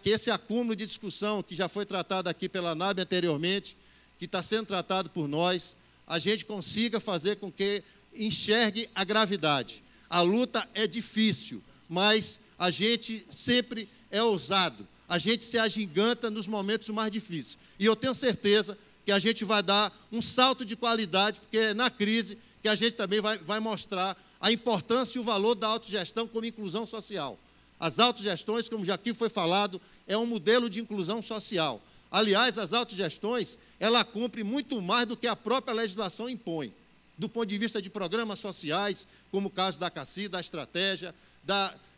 E: que esse acúmulo de discussão, que já foi tratado aqui pela ANAB anteriormente, que está sendo tratado por nós, a gente consiga fazer com que enxergue a gravidade. A luta é difícil, mas a gente sempre é ousado, a gente se agiganta nos momentos mais difíceis. E eu tenho certeza que a gente vai dar um salto de qualidade, porque é na crise que a gente também vai mostrar a importância e o valor da autogestão como inclusão social. As autogestões, como já aqui foi falado, é um modelo de inclusão social. Aliás, as autogestões, ela cumpre muito mais do que a própria legislação impõe, do ponto de vista de programas sociais, como o caso da CACI, da estratégia,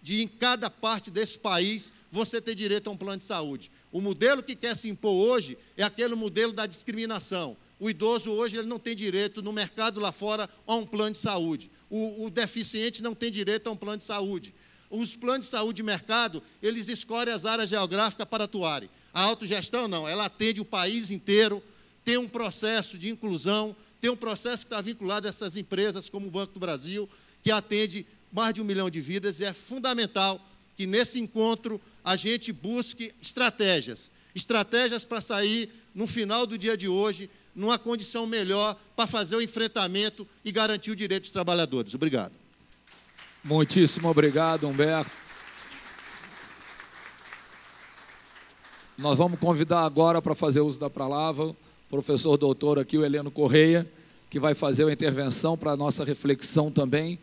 E: de em cada parte desse país você ter direito a um plano de saúde. O modelo que quer se impor hoje é aquele modelo da discriminação. O idoso hoje ele não tem direito no mercado lá fora a um plano de saúde. O deficiente não tem direito a um plano de saúde. Os planos de saúde de mercado, eles escolhem as áreas geográficas para atuarem. A autogestão não, ela atende o país inteiro, tem um processo de inclusão, tem um processo que está vinculado a essas empresas como o Banco do Brasil, que atende mais de 1 milhão de vidas, e é fundamental que nesse encontro a gente busque estratégias para sair no final do dia de hoje, numa condição melhor para fazer o enfrentamento e garantir o direito dos trabalhadores. Obrigado.
B: Muitíssimo obrigado, Humberto. Nós vamos convidar agora para fazer uso da palavra o professor doutor aqui, o Heleno Correia, que vai fazer uma intervenção para a nossa reflexão também.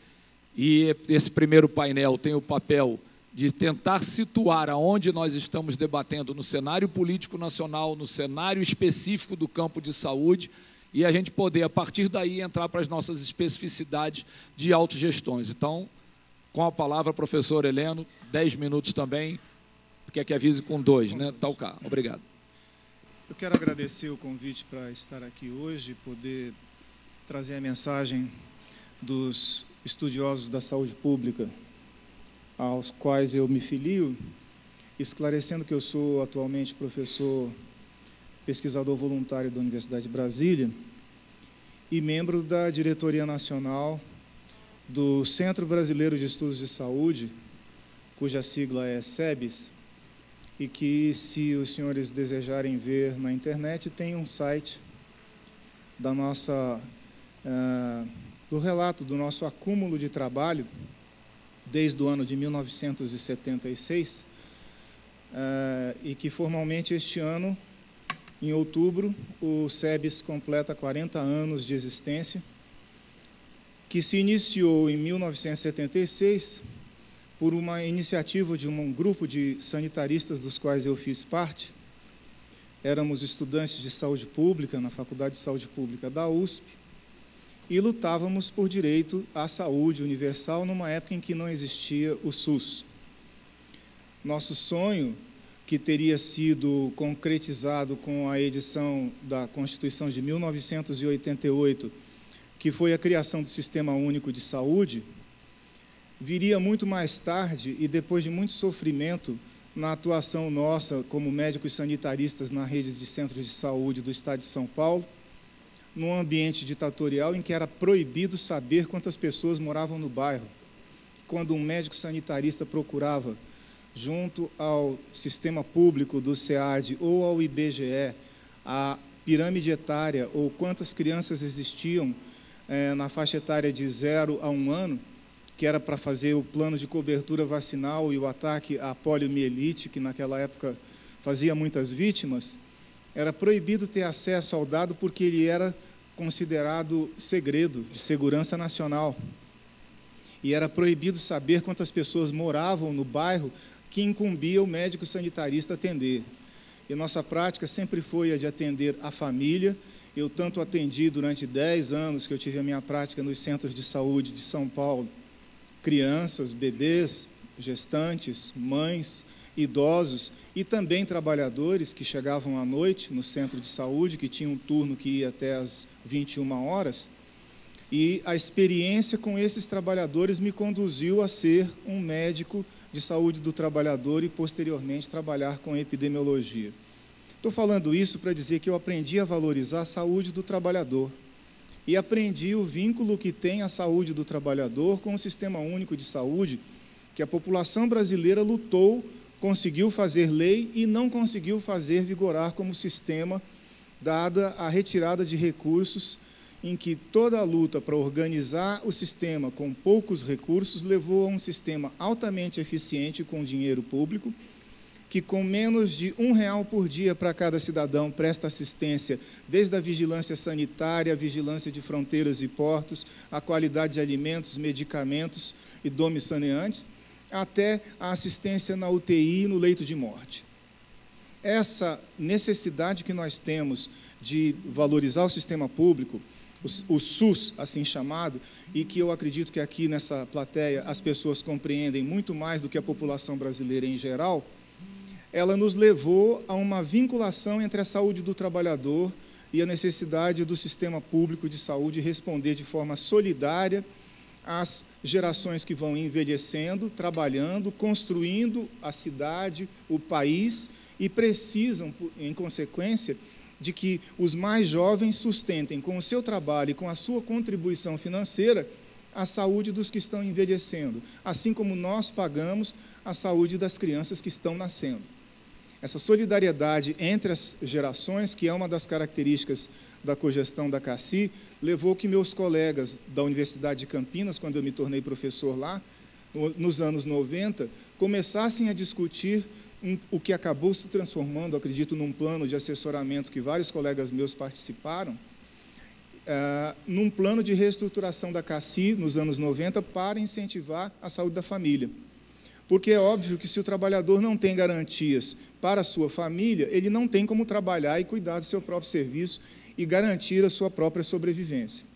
B: E esse primeiro painel tem o papel de tentar situar aonde nós estamos debatendo no cenário político nacional, no cenário específico do campo de saúde, e a gente poder, a partir daí, entrar para as nossas especificidades de autogestões. Então, com a palavra, professor Heleno, 10 minutos também, quer que avise com 2, né? Tá o cá. Obrigado.
F: Eu quero agradecer o convite para estar aqui hoje, poder trazer a mensagem dos estudiosos da saúde pública, aos quais eu me filio, esclarecendo que eu sou atualmente professor pesquisador voluntário da Universidade de Brasília e membro da diretoria nacional do Centro Brasileiro de Estudos de Saúde, cuja sigla é SEBS, e que, se os senhores desejarem ver na internet, tem um site da nossa, do relato do nosso acúmulo de trabalho desde o ano de 1976, e que formalmente este ano, em outubro, o SEBS completa 40 anos de existência, que se iniciou em 1976 por uma iniciativa de um grupo de sanitaristas dos quais eu fiz parte. Éramos estudantes de saúde pública na Faculdade de Saúde Pública da USP e lutávamos por direito à saúde universal numa época em que não existia o SUS. Nosso sonho, que teria sido concretizado com a edição da Constituição de 1988, que foi a criação do Sistema Único de Saúde, viria muito mais tarde e depois de muito sofrimento na atuação nossa como médicos sanitaristas na rede de centros de saúde do Estado de São Paulo, num ambiente ditatorial em que era proibido saber quantas pessoas moravam no bairro. Quando um médico sanitarista procurava, junto ao sistema público do SEAD ou ao IBGE, a pirâmide etária ou quantas crianças existiam na faixa etária de 0 a 1 ano, que era para fazer o plano de cobertura vacinal e o ataque à poliomielite, que naquela época fazia muitas vítimas, era proibido ter acesso ao dado porque ele era considerado segredo de segurança nacional. E era proibido saber quantas pessoas moravam no bairro que incumbia o médico sanitarista atender. E nossa prática sempre foi a de atender a família eu tanto atendi durante 10 anos que eu tive a minha prática nos centros de saúde de São Paulo, crianças, bebês, gestantes, mães, idosos e também trabalhadores que chegavam à noite no centro de saúde, que tinha um turno que ia até às 21 horas, e a experiência com esses trabalhadores me conduziu a ser um médico de saúde do trabalhador e, posteriormente, trabalhar com epidemiologia. Estou falando isso para dizer que eu aprendi a valorizar a saúde do trabalhador e aprendi o vínculo que tem a saúde do trabalhador com o Sistema Único de Saúde, que a população brasileira lutou, conseguiu fazer lei e não conseguiu fazer vigorar como sistema, dada a retirada de recursos, em que toda a luta para organizar o sistema com poucos recursos levou a um sistema altamente eficiente com dinheiro público, que com menos de R$1 por dia para cada cidadão presta assistência, desde a vigilância sanitária, a vigilância de fronteiras e portos, a qualidade de alimentos, medicamentos e domes saneantes, até a assistência na UTI e no leito de morte. Essa necessidade que nós temos de valorizar o sistema público, o SUS, assim chamado, e que eu acredito que aqui nessa plateia as pessoas compreendem muito mais do que a população brasileira em geral, ela nos levou a uma vinculação entre a saúde do trabalhador e a necessidade do sistema público de saúde responder de forma solidária às gerações que vão envelhecendo, trabalhando, construindo a cidade, o país, e precisam, em consequência, de que os mais jovens sustentem com o seu trabalho e com a sua contribuição financeira a saúde dos que estão envelhecendo, assim como nós pagamos a saúde das crianças que estão nascendo. Essa solidariedade entre as gerações, que é uma das características da cogestão da CACI, levou que meus colegas da Universidade de Campinas, quando eu me tornei professor lá, nos anos 90, começassem a discutir o que acabou se transformando, acredito, num plano de assessoramento que vários colegas meus participaram, num plano de reestruturação da CACI, nos anos 90, para incentivar a saúde da família. Porque é óbvio que se o trabalhador não tem garantias para a sua família, ele não tem como trabalhar e cuidar do seu próprio serviço e garantir a sua própria sobrevivência.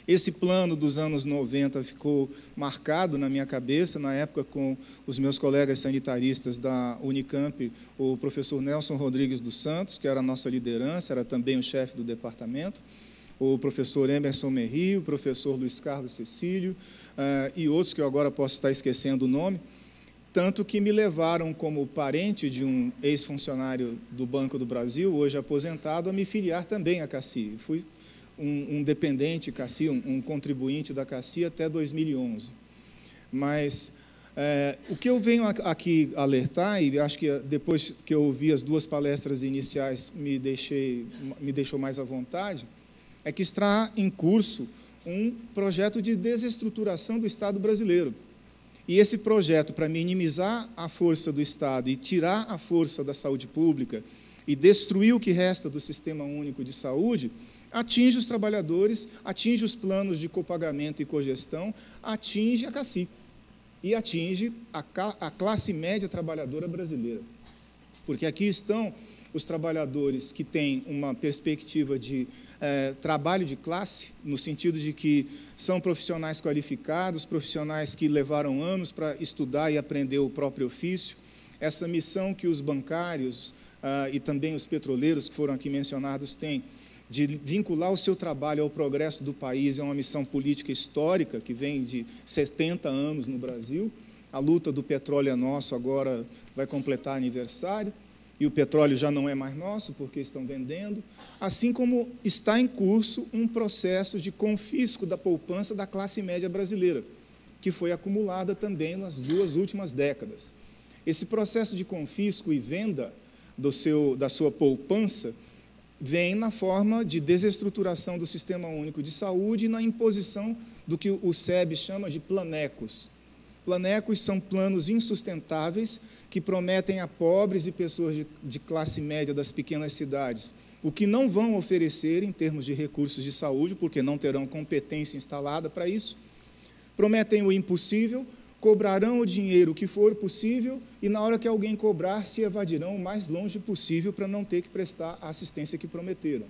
F: Esse plano dos anos 90 ficou marcado na minha cabeça, na época com os meus colegas sanitaristas da Unicamp, o professor Nelson Rodrigues dos Santos, que era a nossa liderança, era também o chefe do departamento, o professor Emerson Merri, o professor Luiz Carlos Cecílio, e outros que eu agora posso estar esquecendo o nome, tanto que me levaram como parente de um ex-funcionário do Banco do Brasil, hoje aposentado, a me filiar também à CACI. Fui um dependente CACI, um contribuinte da CACI até 2011. Mas o que eu venho aqui alertar, e acho que depois que eu ouvi as duas palestras iniciais me deixou mais à vontade, é que está em curso um projeto de desestruturação do Estado brasileiro. E esse projeto, para minimizar a força do Estado e tirar a força da saúde pública e destruir o que resta do Sistema Único de Saúde, atinge os trabalhadores, atinge os planos de copagamento e cogestão, atinge a CACI e atinge a classe média trabalhadora brasileira. Porque aqui estão os trabalhadores que têm uma perspectiva de trabalho de classe, no sentido de que são profissionais qualificados, profissionais que levaram anos para estudar e aprender o próprio ofício. Essa missão que os bancários e também os petroleiros, que foram aqui mencionados, têm, de vincular o seu trabalho ao progresso do país, é uma missão política histórica, que vem de 70 anos no Brasil. A luta do petróleo é nosso, agora vai completar aniversário, e o petróleo já não é mais nosso, porque estão vendendo, assim como está em curso um processo de confisco da poupança da classe média brasileira, que foi acumulada também nas 2 últimas décadas. Esse processo de confisco e venda da sua poupança vem na forma de desestruturação do Sistema Único de Saúde e na imposição do que o SEB chama de planecos. Planecos são planos insustentáveis que prometem a pobres e pessoas de classe média das pequenas cidades o que não vão oferecer em termos de recursos de saúde, porque não terão competência instalada para isso. Prometem o impossível, cobrarão o dinheiro que for possível e, na hora que alguém cobrar, se evadirão o mais longe possível para não ter que prestar a assistência que prometeram.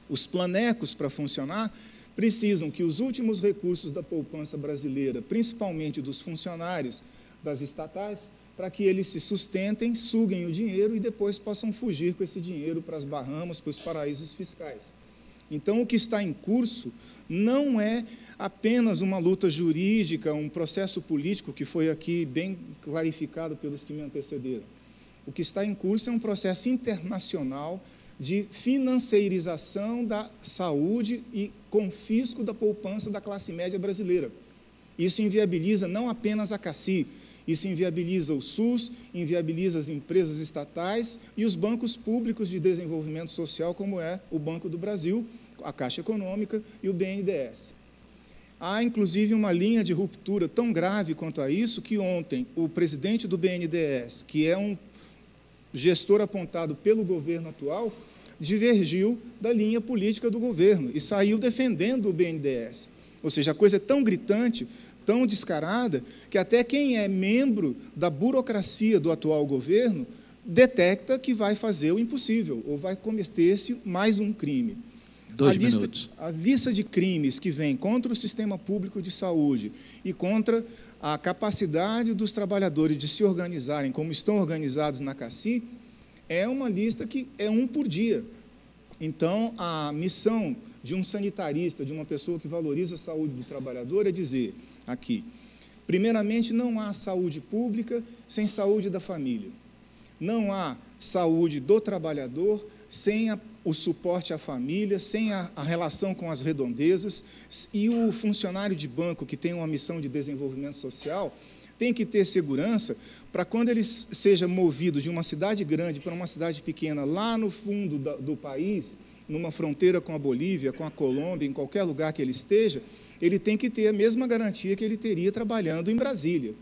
F: Os planecos, para funcionar, precisam que os últimos recursos da poupança brasileira, principalmente dos funcionários das estatais, para que eles se sustentem, suguem o dinheiro e depois possam fugir com esse dinheiro para as Bahamas, para os paraísos fiscais. Então, o que está em curso não é apenas uma luta jurídica, um processo político, que foi aqui bem clarificado pelos que me antecederam. O que está em curso é um processo internacional de financeirização da saúde e confisco da poupança da classe média brasileira. Isso inviabiliza não apenas a CACI, isso inviabiliza o SUS, inviabiliza as empresas estatais e os bancos públicos de desenvolvimento social, como é o Banco do Brasil, a Caixa Econômica e o BNDES. Há, inclusive, uma linha de ruptura tão grave quanto a isso, que ontem o presidente do BNDES, que é um gestor apontado pelo governo atual, divergiu da linha política do governo e saiu defendendo o BNDES. Ou seja, a coisa é tão gritante, tão descarada, que até quem é membro da burocracia do atual governo detecta que vai fazer o impossível, ou vai cometer-se mais um crime. A lista de crimes que vem contra o sistema público de saúde e contra a capacidade dos trabalhadores de se organizarem como estão organizados na CACI, é uma lista que é um por dia. Então, a missão de um sanitarista, de uma pessoa que valoriza a saúde do trabalhador, é dizer aqui, primeiramente, não há saúde pública sem saúde da família. Não há saúde do trabalhador sem o suporte à família, sem a relação com as redondezas, e o funcionário de banco que tem uma missão de desenvolvimento social tem que ter segurança para quando ele seja movido de uma cidade grande para uma cidade pequena, lá no fundo do país, numa fronteira com a Bolívia, com a Colômbia, em qualquer lugar que ele esteja, ele tem que ter a mesma garantia que ele teria trabalhando em Brasília.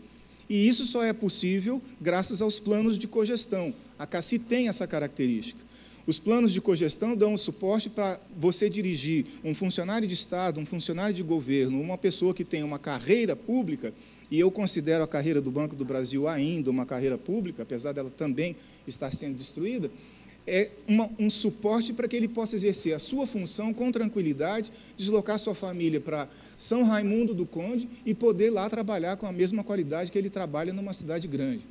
F: E isso só é possível graças aos planos de cogestão. A CACI tem essa característica. Os planos de cogestão dão suporte para você dirigir um funcionário de Estado, um funcionário de governo, uma pessoa que tem uma carreira pública, e eu considero a carreira do Banco do Brasil ainda uma carreira pública, apesar dela também estar sendo destruída, é um suporte para que ele possa exercer a sua função com tranquilidade, deslocar sua família para São Raimundo do Conde e poder lá trabalhar com a mesma qualidade que ele trabalha numa cidade grande.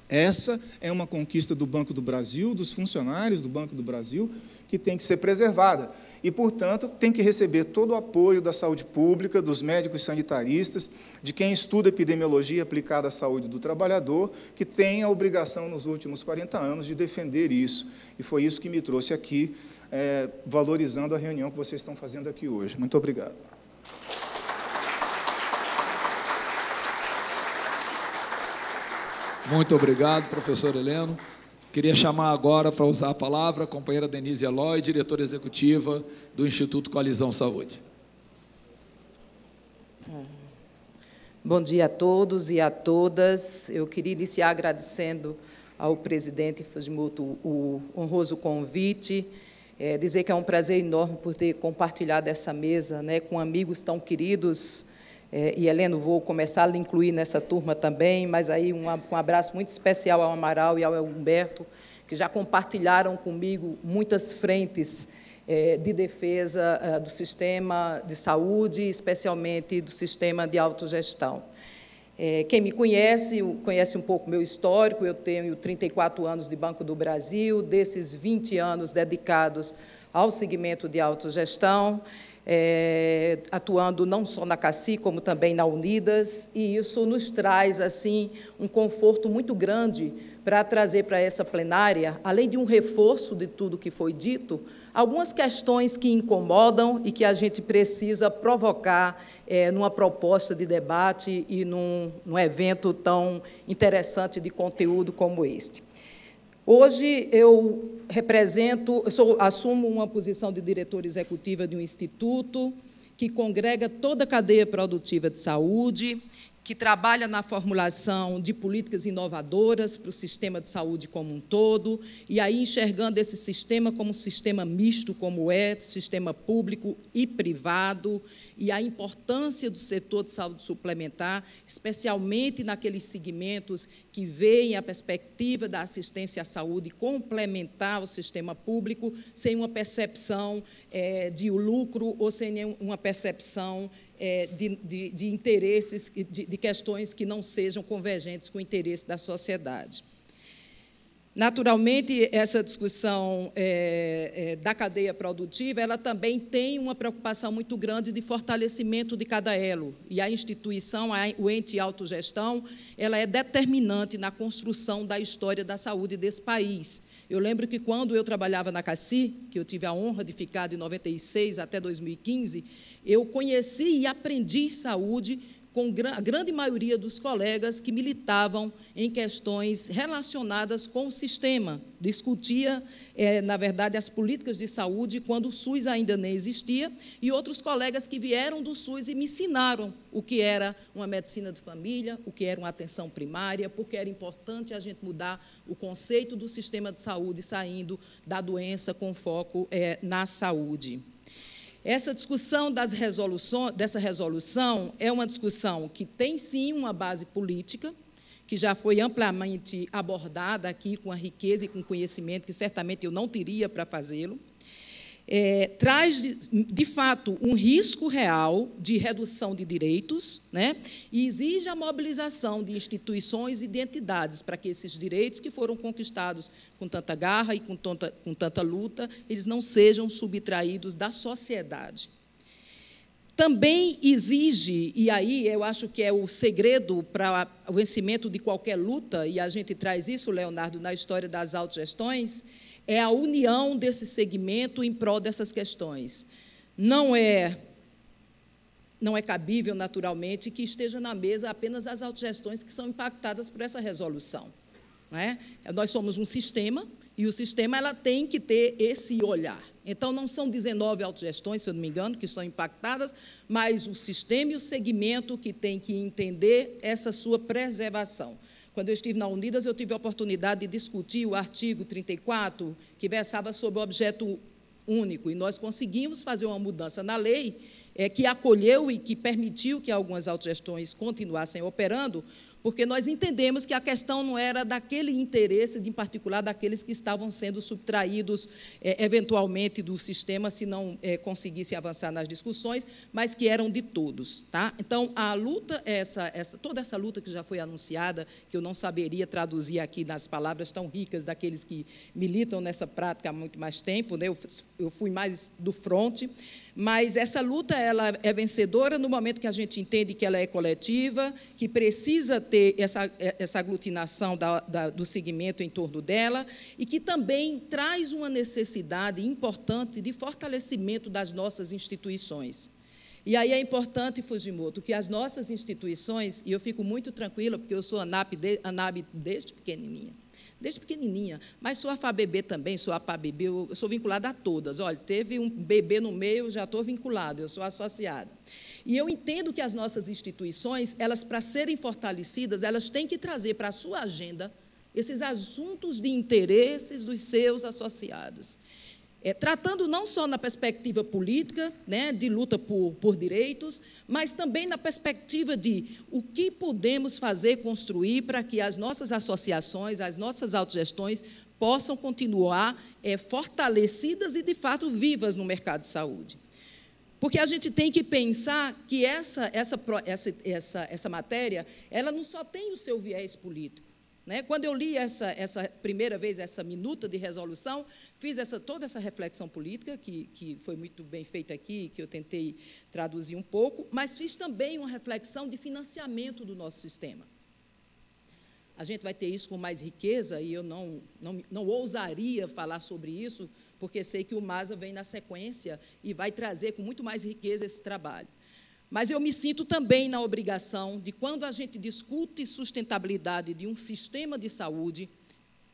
F: Essa é uma conquista do Banco do Brasil, dos funcionários do Banco do Brasil, que tem que ser preservada. E, portanto, tem que receber todo o apoio da saúde pública, dos médicos sanitaristas, de quem estuda epidemiologia aplicada à saúde do trabalhador, que tem a obrigação, nos últimos 40 anos, de defender isso. E foi isso que me trouxe aqui, valorizando a reunião que vocês estão fazendo aqui hoje. Muito obrigado.
B: Muito obrigado, professor Heleno. Queria chamar agora para usar a palavra a companheira Denise Eloy, diretora executiva do Instituto Coalizão Saúde.
G: Bom dia a todos e a todas. Eu queria iniciar agradecendo ao presidente Fujimoto o honroso convite, dizer que é um prazer enorme por ter compartilhado essa mesa, né, com amigos tão queridos. E, Heleno, vou começar a lhe incluir nessa turma também, mas aí um abraço muito especial ao Amaral e ao Humberto, que já compartilharam comigo muitas frentes de defesa do sistema de saúde, especialmente do sistema de autogestão. Quem me conhece um pouco meu histórico. Eu tenho 34 anos de Banco do Brasil, desses 20 anos dedicados ao segmento de autogestão, atuando não só na CACI, como também na Unidas, e isso nos traz assim um conforto muito grande para trazer para essa plenária, além de um reforço de tudo que foi dito, algumas questões que incomodam e que a gente precisa provocar numa proposta de debate e num evento tão interessante de conteúdo como este. Hoje eu assumo uma posição de diretora executiva de um instituto que congrega toda a cadeia produtiva de saúde, que trabalha na formulação de políticas inovadoras para o sistema de saúde como um todo, e aí enxergando esse sistema como um sistema misto, como é, sistema público e privado, e a importância do setor de saúde suplementar, especialmente naqueles segmentos que veem a perspectiva da assistência à saúde complementar o sistema público, sem uma percepção de lucro ou sem uma percepção de interesses, de questões que não sejam convergentes com o interesse da sociedade. Naturalmente, essa discussão da cadeia produtiva, ela também tem uma preocupação muito grande de fortalecimento de cada elo. E a instituição, o ente autogestão, ela é determinante na construção da história da saúde desse país. Eu lembro que, quando eu trabalhava na CACI, que eu tive a honra de ficar de 96 até 2015, eu conheci e aprendi saúde com a grande maioria dos colegas que militavam em questões relacionadas com o sistema. Discutia, na verdade, as políticas de saúde quando o SUS ainda nem existia, e outros colegas que vieram do SUS e me ensinaram o que era uma medicina de família, o que era uma atenção primária, porque era importante a gente mudar o conceito do sistema de saúde, saindo da doença com foco na saúde. Essa discussão dessa resolução é uma discussão que tem, sim, uma base política, que já foi amplamente abordada aqui, com a riqueza e com conhecimento que certamente eu não teria para fazê-lo. Traz, de fato, um risco real de redução de direitos, né? E exige a mobilização de instituições e de entidades para que esses direitos que foram conquistados com tanta garra e com tanta luta, eles não sejam subtraídos da sociedade. Também exige, e aí eu acho que é o segredo para o vencimento de qualquer luta, e a gente traz isso, Leonardo, na história das autogestões, é a união desse segmento em prol dessas questões. Não é cabível, naturalmente, que esteja na mesa apenas as autogestões que são impactadas por essa resolução, não é? Nós somos um sistema, e o sistema ela tem que ter esse olhar. Então, não são 19 autogestões, se eu não me engano, que estão impactadas, mas o sistema e o segmento que tem que entender essa sua preservação. Quando eu estive na Unidas, eu tive a oportunidade de discutir o artigo 34, que versava sobre o objeto único, e nós conseguimos fazer uma mudança na lei que acolheu e que permitiu que algumas autogestões continuassem operando, porque nós entendemos que a questão não era daquele interesse, em particular daqueles que estavam sendo subtraídos eventualmente do sistema, se não conseguissem avançar nas discussões, mas que eram de todos. Tá? Então, a luta, toda essa luta que já foi anunciada, que eu não saberia traduzir aqui nas palavras tão ricas daqueles que militam nessa prática há muito mais tempo, né? Eu fui mais do fronte, mas essa luta ela é vencedora no momento que a gente entende que ela é coletiva, que precisa ter essa aglutinação do segmento em torno dela, e que também traz uma necessidade importante de fortalecimento das nossas instituições. E aí é importante, Fujimoto, que as nossas instituições, e eu fico muito tranquila, porque eu sou ANAB desde pequenininha, mas sou a FABB também, sou a PABB, eu sou vinculada a todas. Olha, teve um bebê no meio, já estou vinculada, eu sou associada. E eu entendo que as nossas instituições, elas, para serem fortalecidas, elas têm que trazer para a sua agenda esses assuntos de interesses dos seus associados. Tratando não só na perspectiva política, né, de luta por direitos, mas também na perspectiva de o que podemos fazer, construir para que as nossas associações, as nossas autogestões possam continuar fortalecidas e, de fato, vivas no mercado de saúde. Porque a gente tem que pensar que essa matéria, ela não só tem o seu viés político. Né? Quando eu li essa primeira vez, essa minuta de resolução, fiz toda essa reflexão política, que foi muito bem feita aqui, que eu tentei traduzir um pouco, mas fiz também uma reflexão de financiamento do nosso sistema. A gente vai ter isso com mais riqueza, e eu não ousaria falar sobre isso, porque sei que o MASA vem na sequência e vai trazer com muito mais riqueza esse trabalho. Mas eu me sinto também na obrigação de, quando a gente discute sustentabilidade de um sistema de saúde,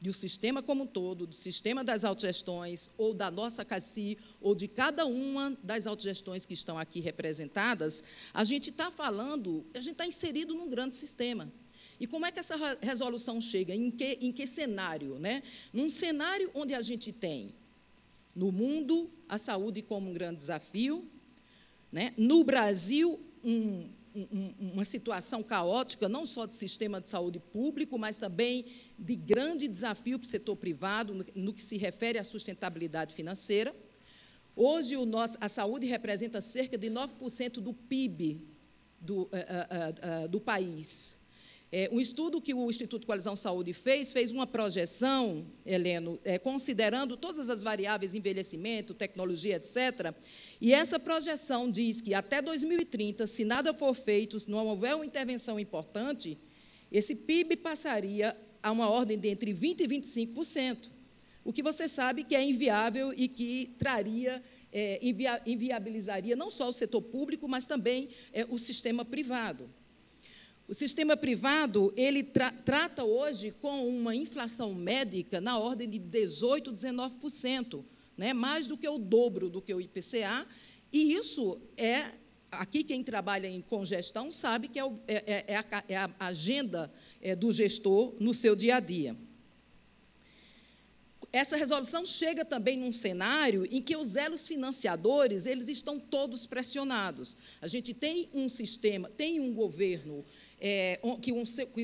G: do sistema como um todo, do sistema das autogestões, ou da nossa CACI, ou de cada uma das autogestões que estão aqui representadas, a gente está falando, a gente está inserido num grande sistema. E como é que essa resolução chega? Em que cenário? Né? Num cenário onde a gente tem, no mundo, a saúde como um grande desafio, né? No Brasil, uma situação caótica, não só do sistema de saúde público, mas também de grande desafio para o setor privado, no que se refere à sustentabilidade financeira. Hoje, a saúde representa cerca de 9% do PIB do país. Um estudo que o Instituto Coalizão Saúde fez uma projeção, Heleno, considerando todas as variáveis, envelhecimento, tecnologia, etc., e essa projeção diz que até 2030, se nada for feito, se não houver uma intervenção importante, esse PIB passaria a uma ordem de entre 20% e 25%, o que você sabe que é inviável e que inviabilizaria não só o setor público, mas também o sistema privado. O sistema privado, ele trata hoje com uma inflação médica na ordem de 18%, 19%, né, mais do que o dobro do que o IPCA, e isso aqui quem trabalha em congestão sabe que é a agenda do gestor no seu dia a dia. Essa resolução chega também num cenário em que os elos financiadores, eles estão todos pressionados. A gente tem um sistema, tem um governo que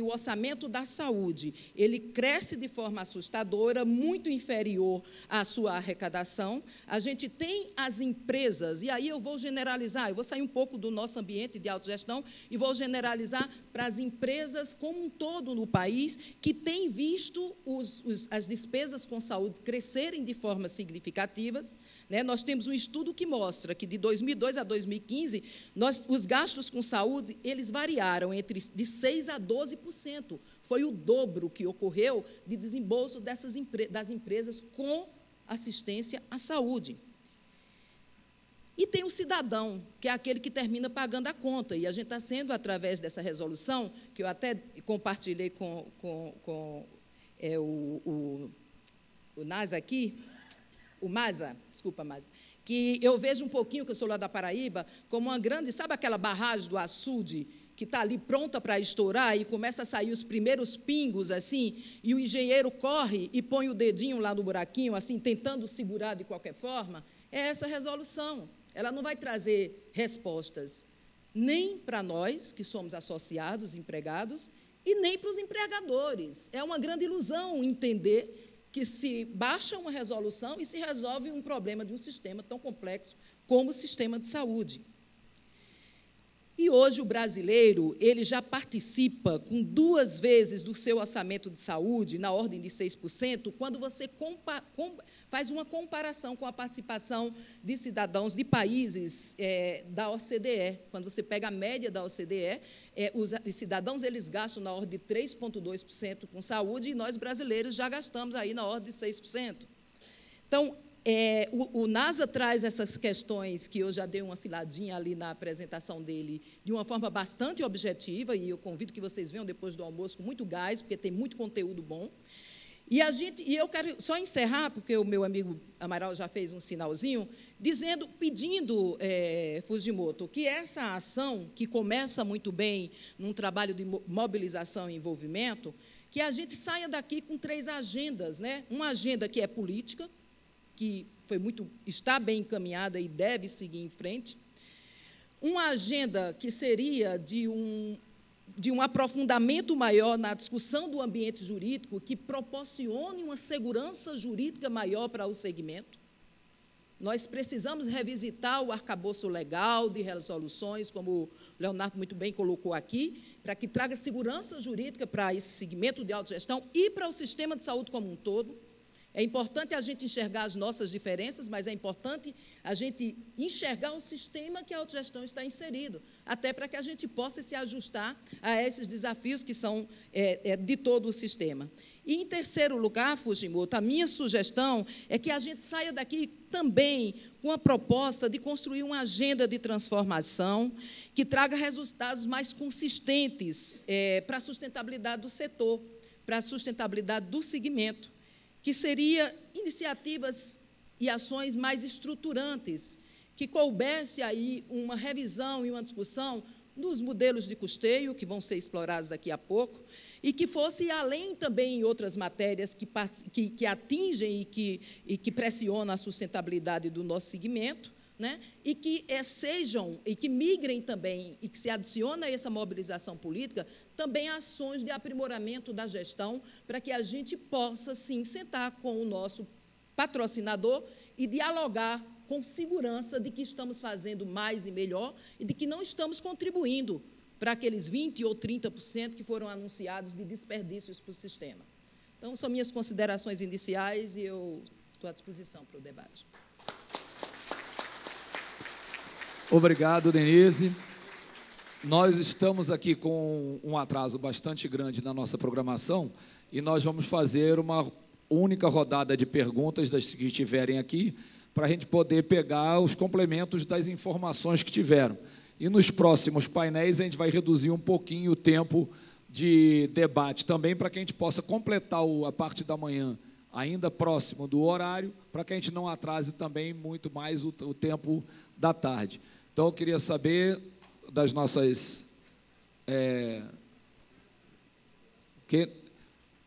G: o orçamento da saúde, ele cresce de forma assustadora, muito inferior à sua arrecadação. A gente tem as empresas, e aí eu vou generalizar, eu vou sair um pouco do nosso ambiente de autogestão e vou generalizar para as empresas como um todo no país, que têm visto as despesas com saúde crescerem de forma significativas. Né? Nós temos um estudo que mostra que, de 2002 a 2015, os gastos com saúde, eles variaram de 6% a 12%. Foi o dobro que ocorreu de desembolso das empresas com assistência à saúde. E tem o cidadão, que é aquele que termina pagando a conta. E a gente está sendo, através dessa resolução, que eu até compartilhei com o Nasa aqui, o Maza, desculpa, Maza, que eu vejo um pouquinho, que eu sou lá da Paraíba, como uma grande, sabe aquela barragem do açude, que está ali pronta para estourar e começa a sair os primeiros pingos, assim, e o engenheiro corre e põe o dedinho lá no buraquinho, assim, tentando segurar de qualquer forma? É essa resolução. Ela não vai trazer respostas nem para nós, que somos associados, empregados, e nem para os empregadores. É uma grande ilusão entender que se baixa uma resolução e se resolve um problema de um sistema tão complexo como o sistema de saúde. E hoje o brasileiro, ele já participa com 2 vezes do seu orçamento de saúde, na ordem de 6%, quando você faz uma comparação com a participação de cidadãos de países da OCDE. Quando você pega a média da OCDE, os cidadãos, eles gastam na ordem de 3,2% com saúde, e nós, brasileiros, já gastamos aí na ordem de 6%. Então, o Nasa traz essas questões, que eu já dei uma filadinha ali na apresentação dele, de uma forma bastante objetiva, e eu convido que vocês venham depois do almoço com muito gás, porque tem muito conteúdo bom. E eu quero só encerrar, porque o meu amigo Amaral já fez um sinalzinho, pedindo, Fujimoto, que essa ação, que começa muito bem num trabalho de mobilização e envolvimento, que a gente saia daqui com 3 agendas, né? Uma agenda que é política, que está bem encaminhada e deve seguir em frente. Uma agenda que seria de um aprofundamento maior na discussão do ambiente jurídico, que proporcione uma segurança jurídica maior para o segmento. Nós precisamos revisitar o arcabouço legal de resoluções, como o Leonardo muito bem colocou aqui, para que traga segurança jurídica para esse segmento de autogestão e para o sistema de saúde como um todo. É importante a gente enxergar as nossas diferenças, mas é importante a gente enxergar o sistema que a autogestão está inserido, até para que a gente possa se ajustar a esses desafios que são de todo o sistema. E, em terceiro lugar, Fujimoto, a minha sugestão é que a gente saia daqui também com a proposta de construir uma agenda de transformação que traga resultados mais consistentes para a sustentabilidade do setor.
H: para a sustentabilidade do segmento, que seria iniciativas e ações mais estruturantes, que coubesse aí uma revisão e uma discussão dos modelos de custeio, que vão ser explorados daqui a pouco, e que fosse além também em outras matérias que atingem e que pressionam a sustentabilidade do nosso segmento, né? E que sejam, e que migrem também, e que se adiciona a essa mobilização política, também ações de aprimoramento da gestão, para que a gente possa, sim, sentar com o nosso patrocinador e dialogar com segurança de que estamos fazendo mais e melhor e de que não estamos contribuindo para aqueles 20% ou 30% que foram anunciados de desperdícios para o sistema. Então, são minhas considerações iniciais e eu estou à disposição para o debate.
B: Obrigado, Denise. Nós estamos aqui com um atraso bastante grande na nossa programação e nós vamos fazer uma única rodada de perguntas das que estiverem aqui para a gente poder pegar os complementos das informações que tiveram. E nos próximos painéis a gente vai reduzir um pouquinho o tempo de debate também para que a gente possa completar a parte da manhã ainda próximo do horário, para que a gente não atrase também muito mais o tempo da tarde. Então, eu queria saber das nossas... que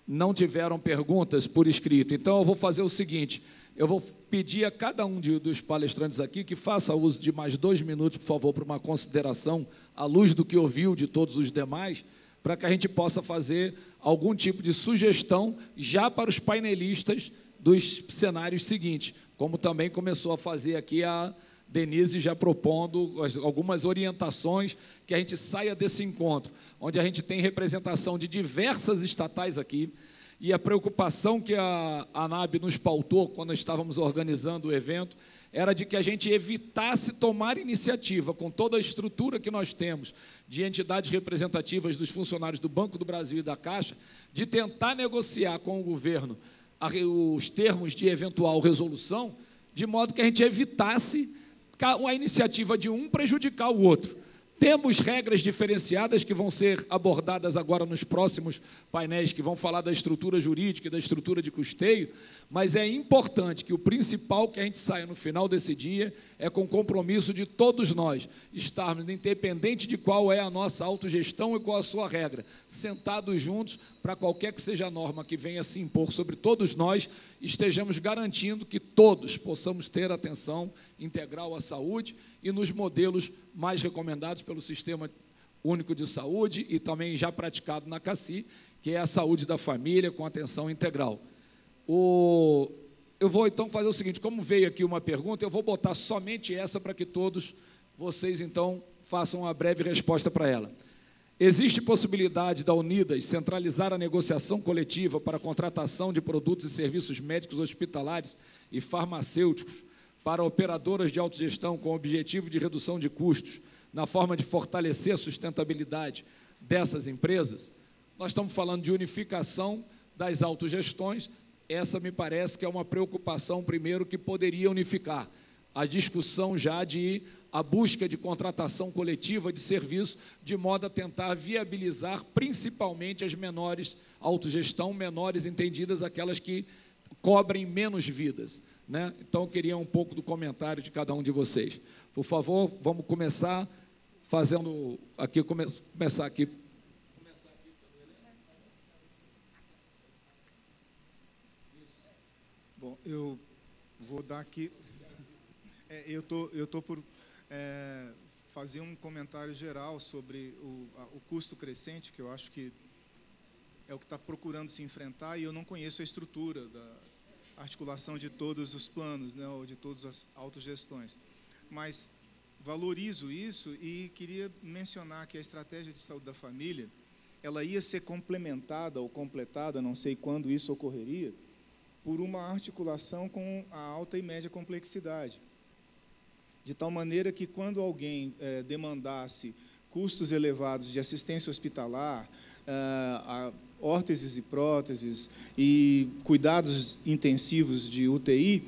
B: não tiveram perguntas por escrito. Então, eu vou fazer o seguinte, eu vou pedir a cada um dos palestrantes aqui que faça uso de mais 2 minutos, por favor, para uma consideração à luz do que ouviu de todos os demais, para que a gente possa fazer algum tipo de sugestão já para os painelistas dos cenários seguintes, como também começou a fazer aqui a Denise, já propondo algumas orientações que a gente saia desse encontro, onde a gente tem representação de diversas estatais aqui, e a preocupação que a ANAB nos pautou quando estávamos organizando o evento era de que a gente evitasse tomar iniciativa com toda a estrutura que nós temos de entidades representativas dos funcionários do Banco do Brasil e da Caixa, de tentar negociar com o governo os termos de eventual resolução, de modo que a gente evitasse a iniciativa de um prejudicar o outro. Temos regras diferenciadas que vão ser abordadas agora nos próximos painéis, que vão falar da estrutura jurídica e da estrutura de custeio, mas é importante que o principal que a gente saia no final desse dia é com o compromisso de todos nós estarmos, independente de qual é a nossa autogestão e qual a sua regra, sentados juntos para qualquer que seja a norma que venha se impor sobre todos nós, estejamos garantindo que todos possamos ter atenção integral à saúde e nos modelos mais recomendados pelo Sistema Único de Saúde e também já praticado na CACI, que é a saúde da família com atenção integral. Eu vou, então, fazer o seguinte, como veio aqui uma pergunta, eu vou botar somente essa para que todos vocês, então, façam uma breve resposta para ela. Existe possibilidade da Unidas centralizar a negociação coletiva para a contratação de produtos e serviços médicos hospitalares e farmacêuticos para operadoras de autogestão com o objetivo de redução de custos, na forma de fortalecer a sustentabilidade dessas empresas? Nós estamos falando de unificação das autogestões. Essa me parece que é uma preocupação, primeiro, que poderia unificar a discussão já de a busca de contratação coletiva de serviço, de modo a tentar viabilizar principalmente as menores autogestão, menores entendidas, aquelas que cobrem menos vidas, né? Então, eu queria um pouco do comentário de cada um de vocês. Por favor, vamos começar fazendo aqui, começar aqui.
F: Bom, eu vou dar aqui... eu tô por fazer um comentário geral sobre o custo crescente, que eu acho que é o que está procurando se enfrentar, e eu não conheço a estrutura da articulação de todos os planos, né, ou de todas as autogestões. Mas valorizo isso e queria mencionar que a estratégia de saúde da família, ela ia ser complementada ou completada, não sei quando isso ocorreria, por uma articulação com a alta e média complexidade. De tal maneira que, quando alguém demandasse custos elevados de assistência hospitalar, órteses e próteses e cuidados intensivos de UTI,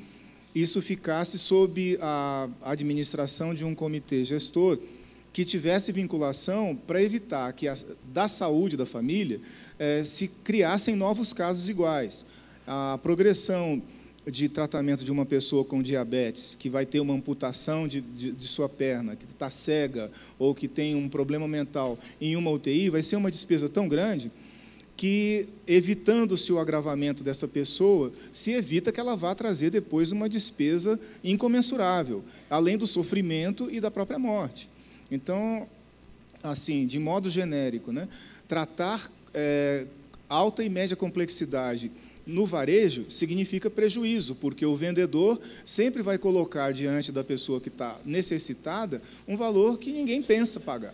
F: isso ficasse sob a administração de um comitê gestor que tivesse vinculação para evitar que, da saúde da família, se criassem novos casos iguais. A progressão de tratamento de uma pessoa com diabetes, que vai ter uma amputação de sua perna, que está cega ou que tem um problema mental em uma UTI, vai ser uma despesa tão grande que, evitando-se o agravamento dessa pessoa, se evita que ela vá trazer depois uma despesa incomensurável, além do sofrimento e da própria morte. Então, assim, de modo genérico, né, tratar alta e média complexidade no varejo significa prejuízo, porque o vendedor sempre vai colocar diante da pessoa que está necessitada um valor que ninguém pensa pagar.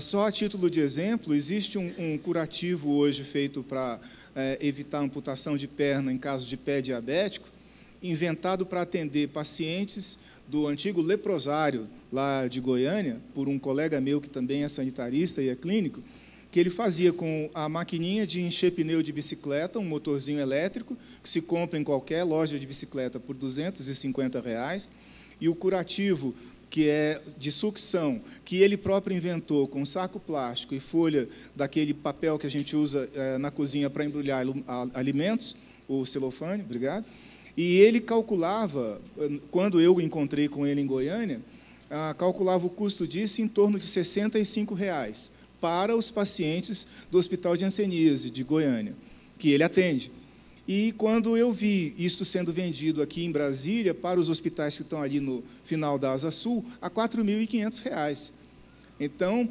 F: Só a título de exemplo, existe um curativo hoje feito para evitar a amputação de perna em caso de pé diabético, inventado para atender pacientes do antigo leprosário, lá de Goiânia, por um colega meu que também é sanitarista e é clínico, que ele fazia com a maquininha de encher pneu de bicicleta, um motorzinho elétrico, que se compra em qualquer loja de bicicleta por R$250, e o curativo, que é de sucção, que ele próprio inventou, com saco plástico e folha daquele papel que a gente usa na cozinha para embrulhar alimentos, o celofane, obrigado, e ele calculava, quando eu encontrei com ele em Goiânia, calculava o custo disso em torno de R$65 para os pacientes do Hospital de Hanseníase, de Goiânia, que ele atende. E quando eu vi isto sendo vendido aqui em Brasília, para os hospitais que estão ali no final da Asa Sul, a R$4.500. Então,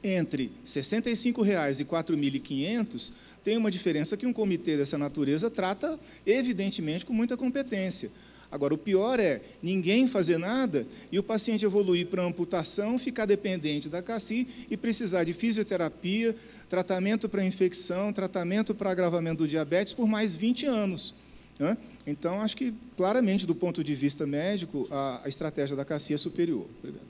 F: entre R$65 e R$4.500, tem uma diferença que um comitê dessa natureza trata, evidentemente, com muita competência. Agora, o pior é ninguém fazer nada e o paciente evoluir para amputação, ficar dependente da CACI e precisar de fisioterapia, tratamento para infecção, tratamento para agravamento do diabetes por mais 20 anos. Né? Então, acho que, claramente, do ponto de vista médico, a estratégia da CACI é superior. Obrigado.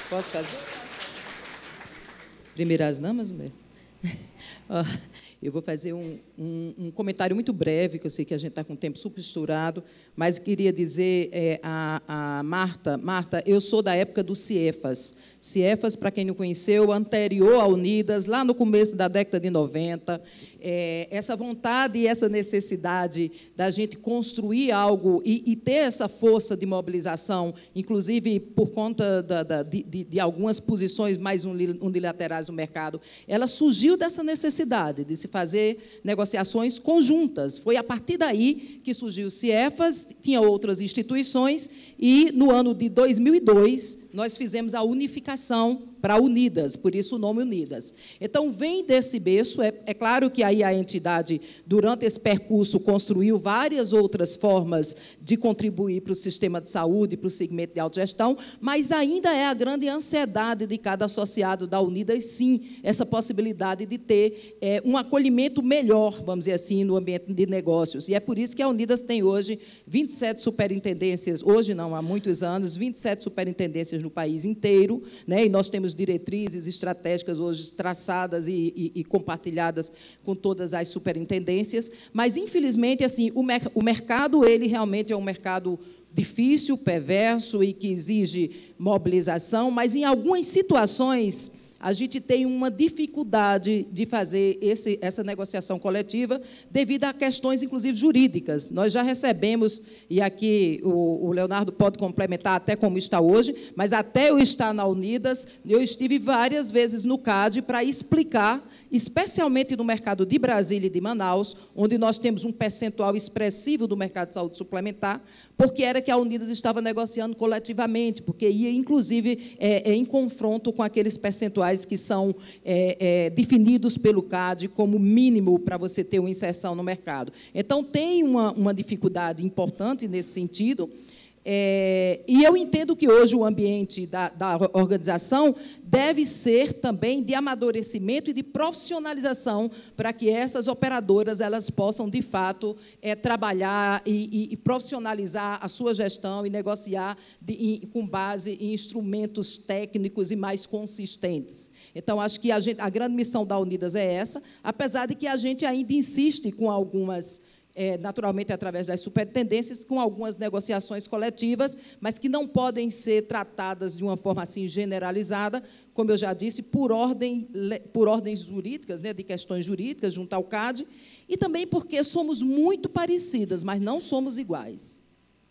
G: Posso fazer? Primeiras damas, Bé? Eu vou fazer um comentário muito breve, que eu sei que a gente está com o tempo super estourado, mas queria dizer a Marta, eu sou da época do CIEFAS. CIEFAS, para quem não conheceu, anterior à Unidas, lá no começo da década de 90, essa vontade e essa necessidade da gente construir algo e ter essa força de mobilização, inclusive por conta de algumas posições mais unilaterais do mercado, ela surgiu dessa necessidade de se fazer negociações conjuntas. Foi a partir daí que surgiu o CIEFAS, tinha outras instituições, e no ano de 2002 nós fizemos a unificação para Unidas, por isso o nome Unidas. Então, vem desse berço, é claro que aí a entidade, durante esse percurso, construiu várias outras formas de contribuir para o sistema de saúde, para o segmento de autogestão, mas ainda é a grande ansiedade de cada associado da Unidas, sim, essa possibilidade de ter um acolhimento melhor, vamos dizer assim, no ambiente de negócios. E é por isso que a Unidas tem hoje 27 superintendências, hoje não, há muitos anos, 27 superintendências no país inteiro, né? E nós temos diretrizes estratégicas hoje traçadas e compartilhadas com todas as superintendências, mas, infelizmente, assim, o mercado, ele realmente é um mercado difícil, perverso e que exige mobilização, mas, em algumas situações, a gente tem uma dificuldade de fazer essa negociação coletiva devido a questões, inclusive, jurídicas. Nós já recebemos, e aqui o Leonardo pode complementar até como está hoje, mas até eu estar na Unidas, eu estive várias vezes no CAD para explicar, especialmente no mercado de Brasília e de Manaus, onde nós temos um percentual expressivo do mercado de saúde suplementar, porque era que a Unidas estava negociando coletivamente, porque ia, inclusive, em confronto com aqueles percentuais que são definidos pelo CAD como mínimo para você ter uma inserção no mercado. Então, tem uma dificuldade importante nesse sentido. E eu entendo que hoje o ambiente da organização deve ser também de amadurecimento e de profissionalização para que essas operadoras elas possam, de fato, trabalhar e profissionalizar a sua gestão e negociar com base em instrumentos técnicos e mais consistentes. Então, acho que a grande missão da Unidas é essa, apesar de que a gente ainda insiste com algumas
H: naturalmente através das superintendências, com algumas negociações coletivas, mas que não podem ser tratadas de uma forma assim generalizada, como eu já disse, por ordens jurídicas, né, de questões jurídicas, junto ao CAD, e também porque somos muito parecidas, mas não somos iguais.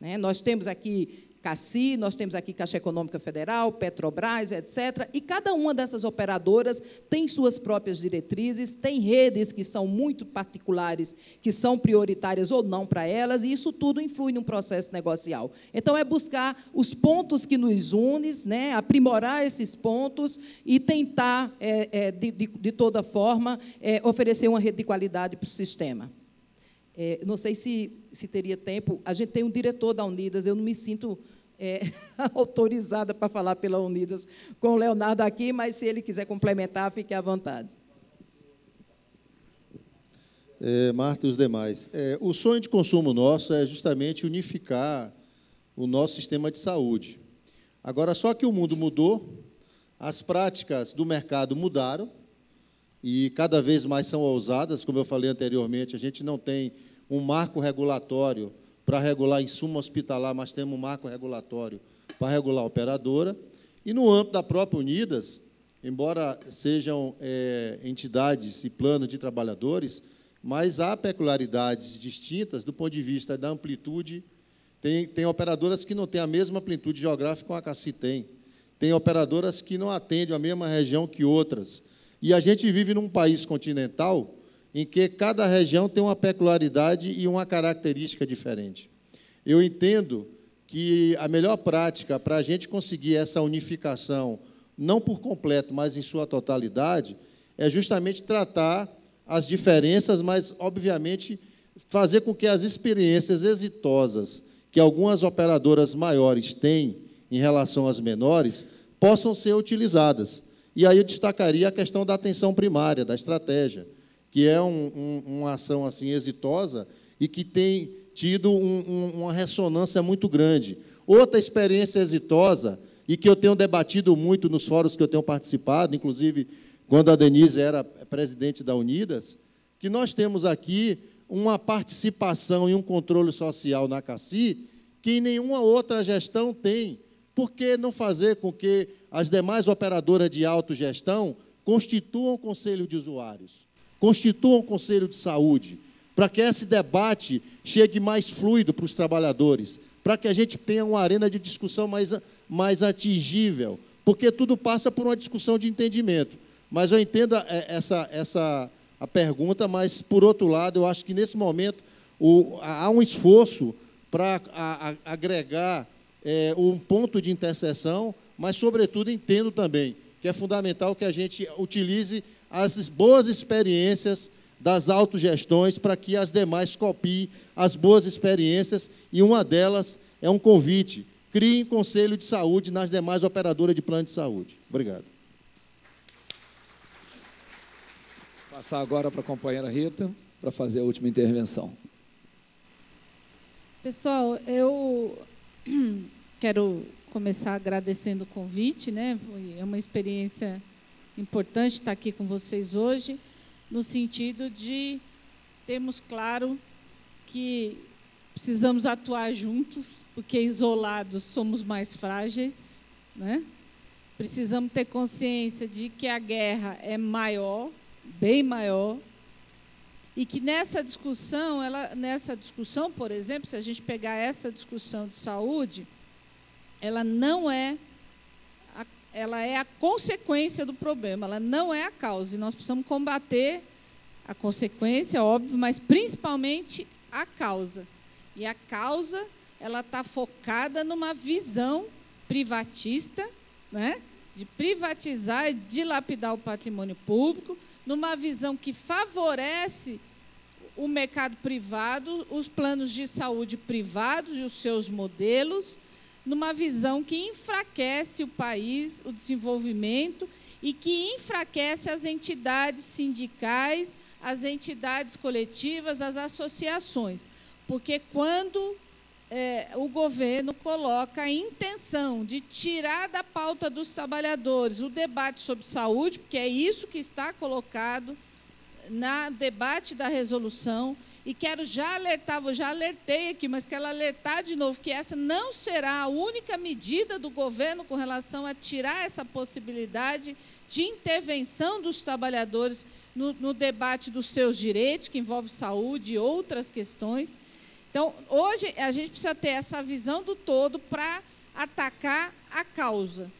H: Né? Nós temos aqui CACI, nós temos aqui Caixa Econômica Federal, Petrobras, etc. E cada uma dessas operadoras tem suas próprias diretrizes, tem redes que são muito particulares, que são prioritárias ou não para elas, e isso tudo influi num processo negocial. Então, é buscar os pontos que nos unem, né, aprimorar esses pontos e tentar, de toda forma, oferecer uma rede de qualidade para o sistema. Não sei se teria tempo. A gente tem um diretor da Unidas, eu não me sinto autorizada para falar pela Unidas com o Leonardo aqui, mas, se ele quiser complementar, fique à vontade.
E: Marta e os demais. O sonho de consumo nosso é justamente unificar o nosso sistema de saúde. Agora, só que o mundo mudou, as práticas do mercado mudaram, e cada vez mais são ousadas. Como eu falei anteriormente, a gente não tem um marco regulatório para regular insumo hospitalar, mas temos um marco regulatório para regular a operadora. E, no âmbito da própria Unidas, embora sejam entidades e planos de trabalhadores, mas há peculiaridades distintas do ponto de vista da amplitude. Tem operadoras que não têm a mesma amplitude geográfica que a CACI tem. Tem operadoras que não atendem a mesma região que outras. E a gente vive num país continental em que cada região tem uma peculiaridade e uma característica diferente. Eu entendo que a melhor prática para a gente conseguir essa unificação, não por completo, mas em sua totalidade, é justamente tratar as diferenças, mas, obviamente, fazer com que as experiências exitosas que algumas operadoras maiores têm em relação às menores possam ser utilizadas. E aí eu destacaria a questão da atenção primária, da estratégia, que é uma ação assim exitosa e que tem tido uma ressonância muito grande. Outra experiência exitosa, e que eu tenho debatido muito nos fóruns que eu tenho participado, inclusive quando a Denise era presidente da Unidas, que nós temos aqui uma participação e um controle social na CACI que nenhuma outra gestão tem. Por que não fazer com que as demais operadoras de autogestão constituam conselho de usuários, constituam conselho de saúde, para que esse debate chegue mais fluido para os trabalhadores, para que a gente tenha uma arena de discussão mais atingível, porque tudo passa por uma discussão de entendimento. Mas eu entendo a pergunta, mas, por outro lado, eu acho que, nesse momento, há um esforço para agregar um ponto de interseção, mas, sobretudo, entendo também que é fundamental que a gente utilize as boas experiências das autogestões para que as demais copiem as boas experiências, e uma delas é um convite: criem conselho de saúde nas demais operadoras de plano de saúde. Obrigado.
B: Passar agora para a companheira Rita, para fazer a última intervenção.
C: Pessoal, eu quero começar agradecendo o convite, né? É uma experiência importante estar aqui com vocês hoje, no sentido de termos claro que precisamos atuar juntos, porque isolados somos mais frágeis, né? Precisamos ter consciência de que a guerra é maior, bem maior, e que nessa discussão, por exemplo, se a gente pegar essa discussão de saúde, ela é a consequência do problema, ela não é a causa. E nós precisamos combater a consequência, óbvio, mas principalmente a causa. E a causa, ela está focada numa visão privatista, né? De privatizar e dilapidar o patrimônio público, numa visão que favorece o mercado privado, os planos de saúde privados e os seus modelos, numa visão que enfraquece o país, o desenvolvimento, e que enfraquece as entidades sindicais, as entidades coletivas, as associações. Porque quando o governo coloca a intenção de tirar da pauta dos trabalhadores o debate sobre saúde, porque é isso que está colocado no debate da resolução, E quero já alertar, já alertei aqui, mas quero alertar de novo, que essa não será a única medida do governo com relação a tirar essa possibilidade de intervenção dos trabalhadores no debate dos seus direitos, que envolve saúde e outras questões. Então, hoje, a gente precisa ter essa visão do todo para atacar a causa.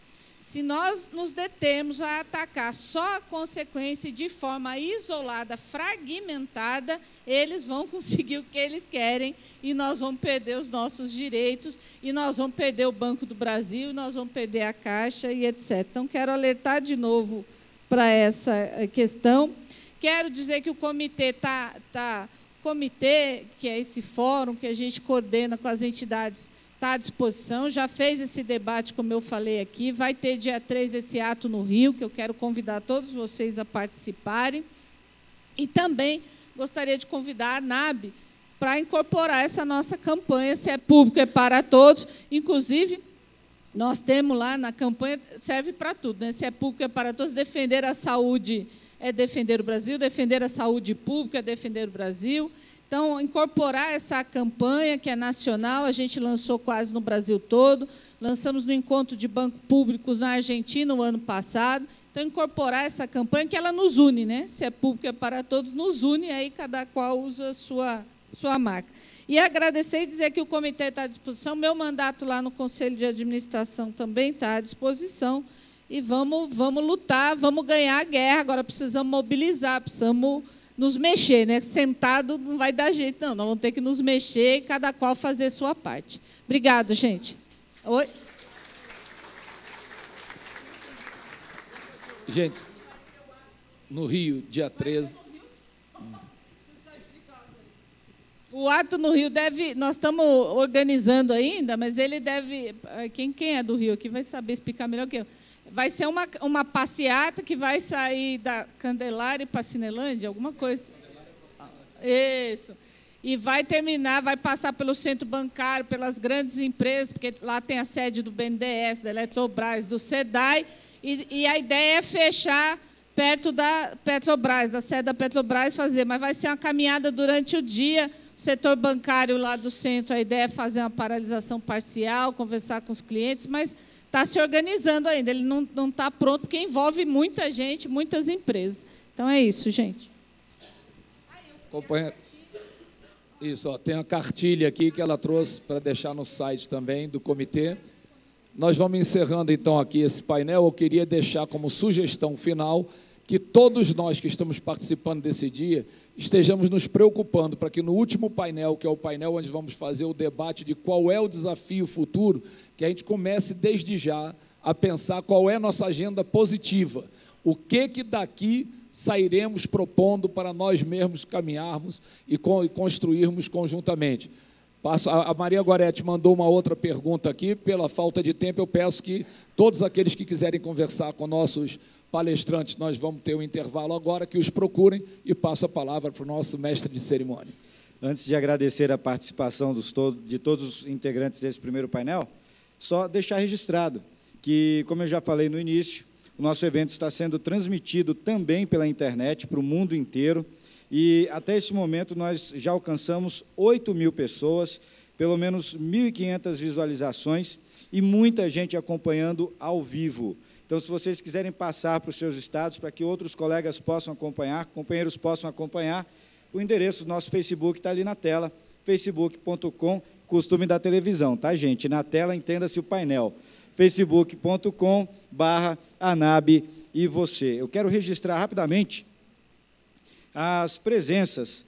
C: Se nós nos detemos a atacar só a consequência de forma isolada, fragmentada, eles vão conseguir o que eles querem e nós vamos perder os nossos direitos, e nós vamos perder o Banco do Brasil, nós vamos perder a Caixa e etc. Então, quero alertar de novo para essa questão. Quero dizer que o comitê comitê, que é esse fórum que a gente coordena com as entidades, está à disposição, já fez esse debate, como eu falei aqui, vai ter dia 3 esse ato no Rio, que eu quero convidar todos vocês a participarem, e também gostaria de convidar a ANAB para incorporar essa nossa campanha, se é público é para todos, inclusive, nós temos lá na campanha, serve para tudo, né? Se é público é para todos, defender a saúde é defender o Brasil, defender a saúde pública é defender o Brasil. Então, incorporar essa campanha, que é nacional, a gente lançou quase no Brasil todo, lançamos no encontro de bancos públicos na Argentina no ano passado. Então, incorporar essa campanha, que ela nos une, né? Se é público é para todos, nos une, aí cada qual usa a sua marca. E agradecer e dizer que o comitê está à disposição, meu mandato lá no Conselho de Administração também está à disposição, e vamos lutar, vamos ganhar a guerra. Agora precisamos mobilizar, precisamos nos mexer, né? Sentado não vai dar jeito, não. Nós vamos ter que nos mexer e cada qual fazer a sua parte. Obrigado, gente. Oi?
B: Gente, no Rio, dia 13.
C: O ato no Rio deve... Nós estamos organizando ainda, mas ele deve... Quem é do Rio aqui vai saber explicar melhor que eu. Vai ser uma passeata que vai sair da Candelária para Cinelândia, alguma coisa. Isso. E vai terminar, vai passar pelo centro bancário, pelas grandes empresas, porque lá tem a sede do BNDES, da Eletrobras, do SEDAI, e a ideia é fechar perto da Petrobras, da sede da Petrobras, fazer. Mas vai ser uma caminhada durante o dia. O setor bancário lá do centro, a ideia é fazer uma paralisação parcial, conversar com os clientes, mas está se organizando ainda, ele não está pronto, porque envolve muita gente, muitas empresas. Então, é isso, gente.
B: Companheiro, isso, ó, tem a cartilha aqui que ela trouxe para deixar no site também do comitê. Nós vamos encerrando, então, aqui esse painel. Eu queria deixar como sugestão final que todos nós que estamos participando desse dia estejamos nos preocupando para que no último painel, que é o painel onde vamos fazer o debate de qual é o desafio futuro, que a gente comece desde já a pensar qual é a nossa agenda positiva, o que daqui sairemos propondo para nós mesmos caminharmos e construirmos conjuntamente. A Maria Goretti mandou uma outra pergunta aqui, pela falta de tempo eu peço que todos aqueles que quiserem conversar com nossos palestrantes, nós vamos ter um intervalo agora, que os procurem, e passo a palavra para o nosso mestre de cerimônia.
A: Antes de agradecer a participação de todos os integrantes desse primeiro painel, só deixar registrado que, como eu já falei no início, o nosso evento está sendo transmitido também pela internet para o mundo inteiro, e até esse momento nós já alcançamos 8.000 pessoas, pelo menos 1.500 visualizações e muita gente acompanhando ao vivo. Então, se vocês quiserem passar para os seus estados, para que outros colegas possam acompanhar, companheiros possam acompanhar, o endereço do nosso Facebook está ali na tela, facebook.com, costume da televisão, tá, gente? Na tela, entenda-se o painel, facebook.com/ANAB e você. Eu quero registrar rapidamente as presenças,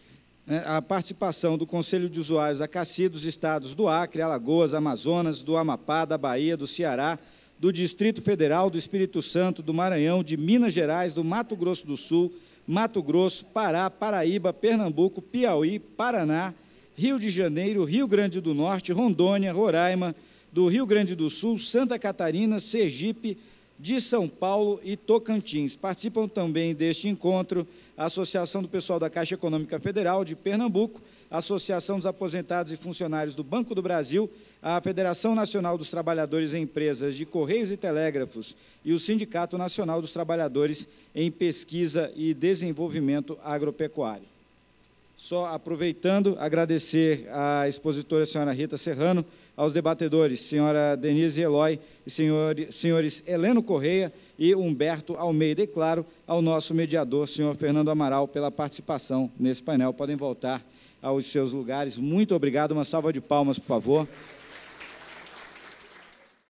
A: né, a participação do Conselho de Usuários da CACI dos estados do Acre, Alagoas, Amazonas, do Amapá, da Bahia, do Ceará, do Distrito Federal, do Espírito Santo, do Maranhão, de Minas Gerais, do Mato Grosso do Sul, Mato Grosso, Pará, Paraíba, Pernambuco, Piauí, Paraná, Rio de Janeiro, Rio Grande do Norte, Rondônia, Roraima, do Rio Grande do Sul, Santa Catarina, Sergipe, de São Paulo e Tocantins. Participam também deste encontro a Associação do Pessoal da Caixa Econômica Federal de Pernambuco, a Associação dos Aposentados e Funcionários do Banco do Brasil, a Federação Nacional dos Trabalhadores em Empresas de Correios e Telégrafos e o Sindicato Nacional dos Trabalhadores em Pesquisa e Desenvolvimento Agropecuário. Só aproveitando, agradecer à expositora, senhora Rita Serrano, aos debatedores, senhora Denise Eloy e senhores Heleno Correia e Humberto Almeida, e, claro, ao nosso mediador, senhor Fernando Amaral, pela participação nesse painel. Podem voltar aos seus lugares. Muito obrigado. Uma salva de palmas, por favor.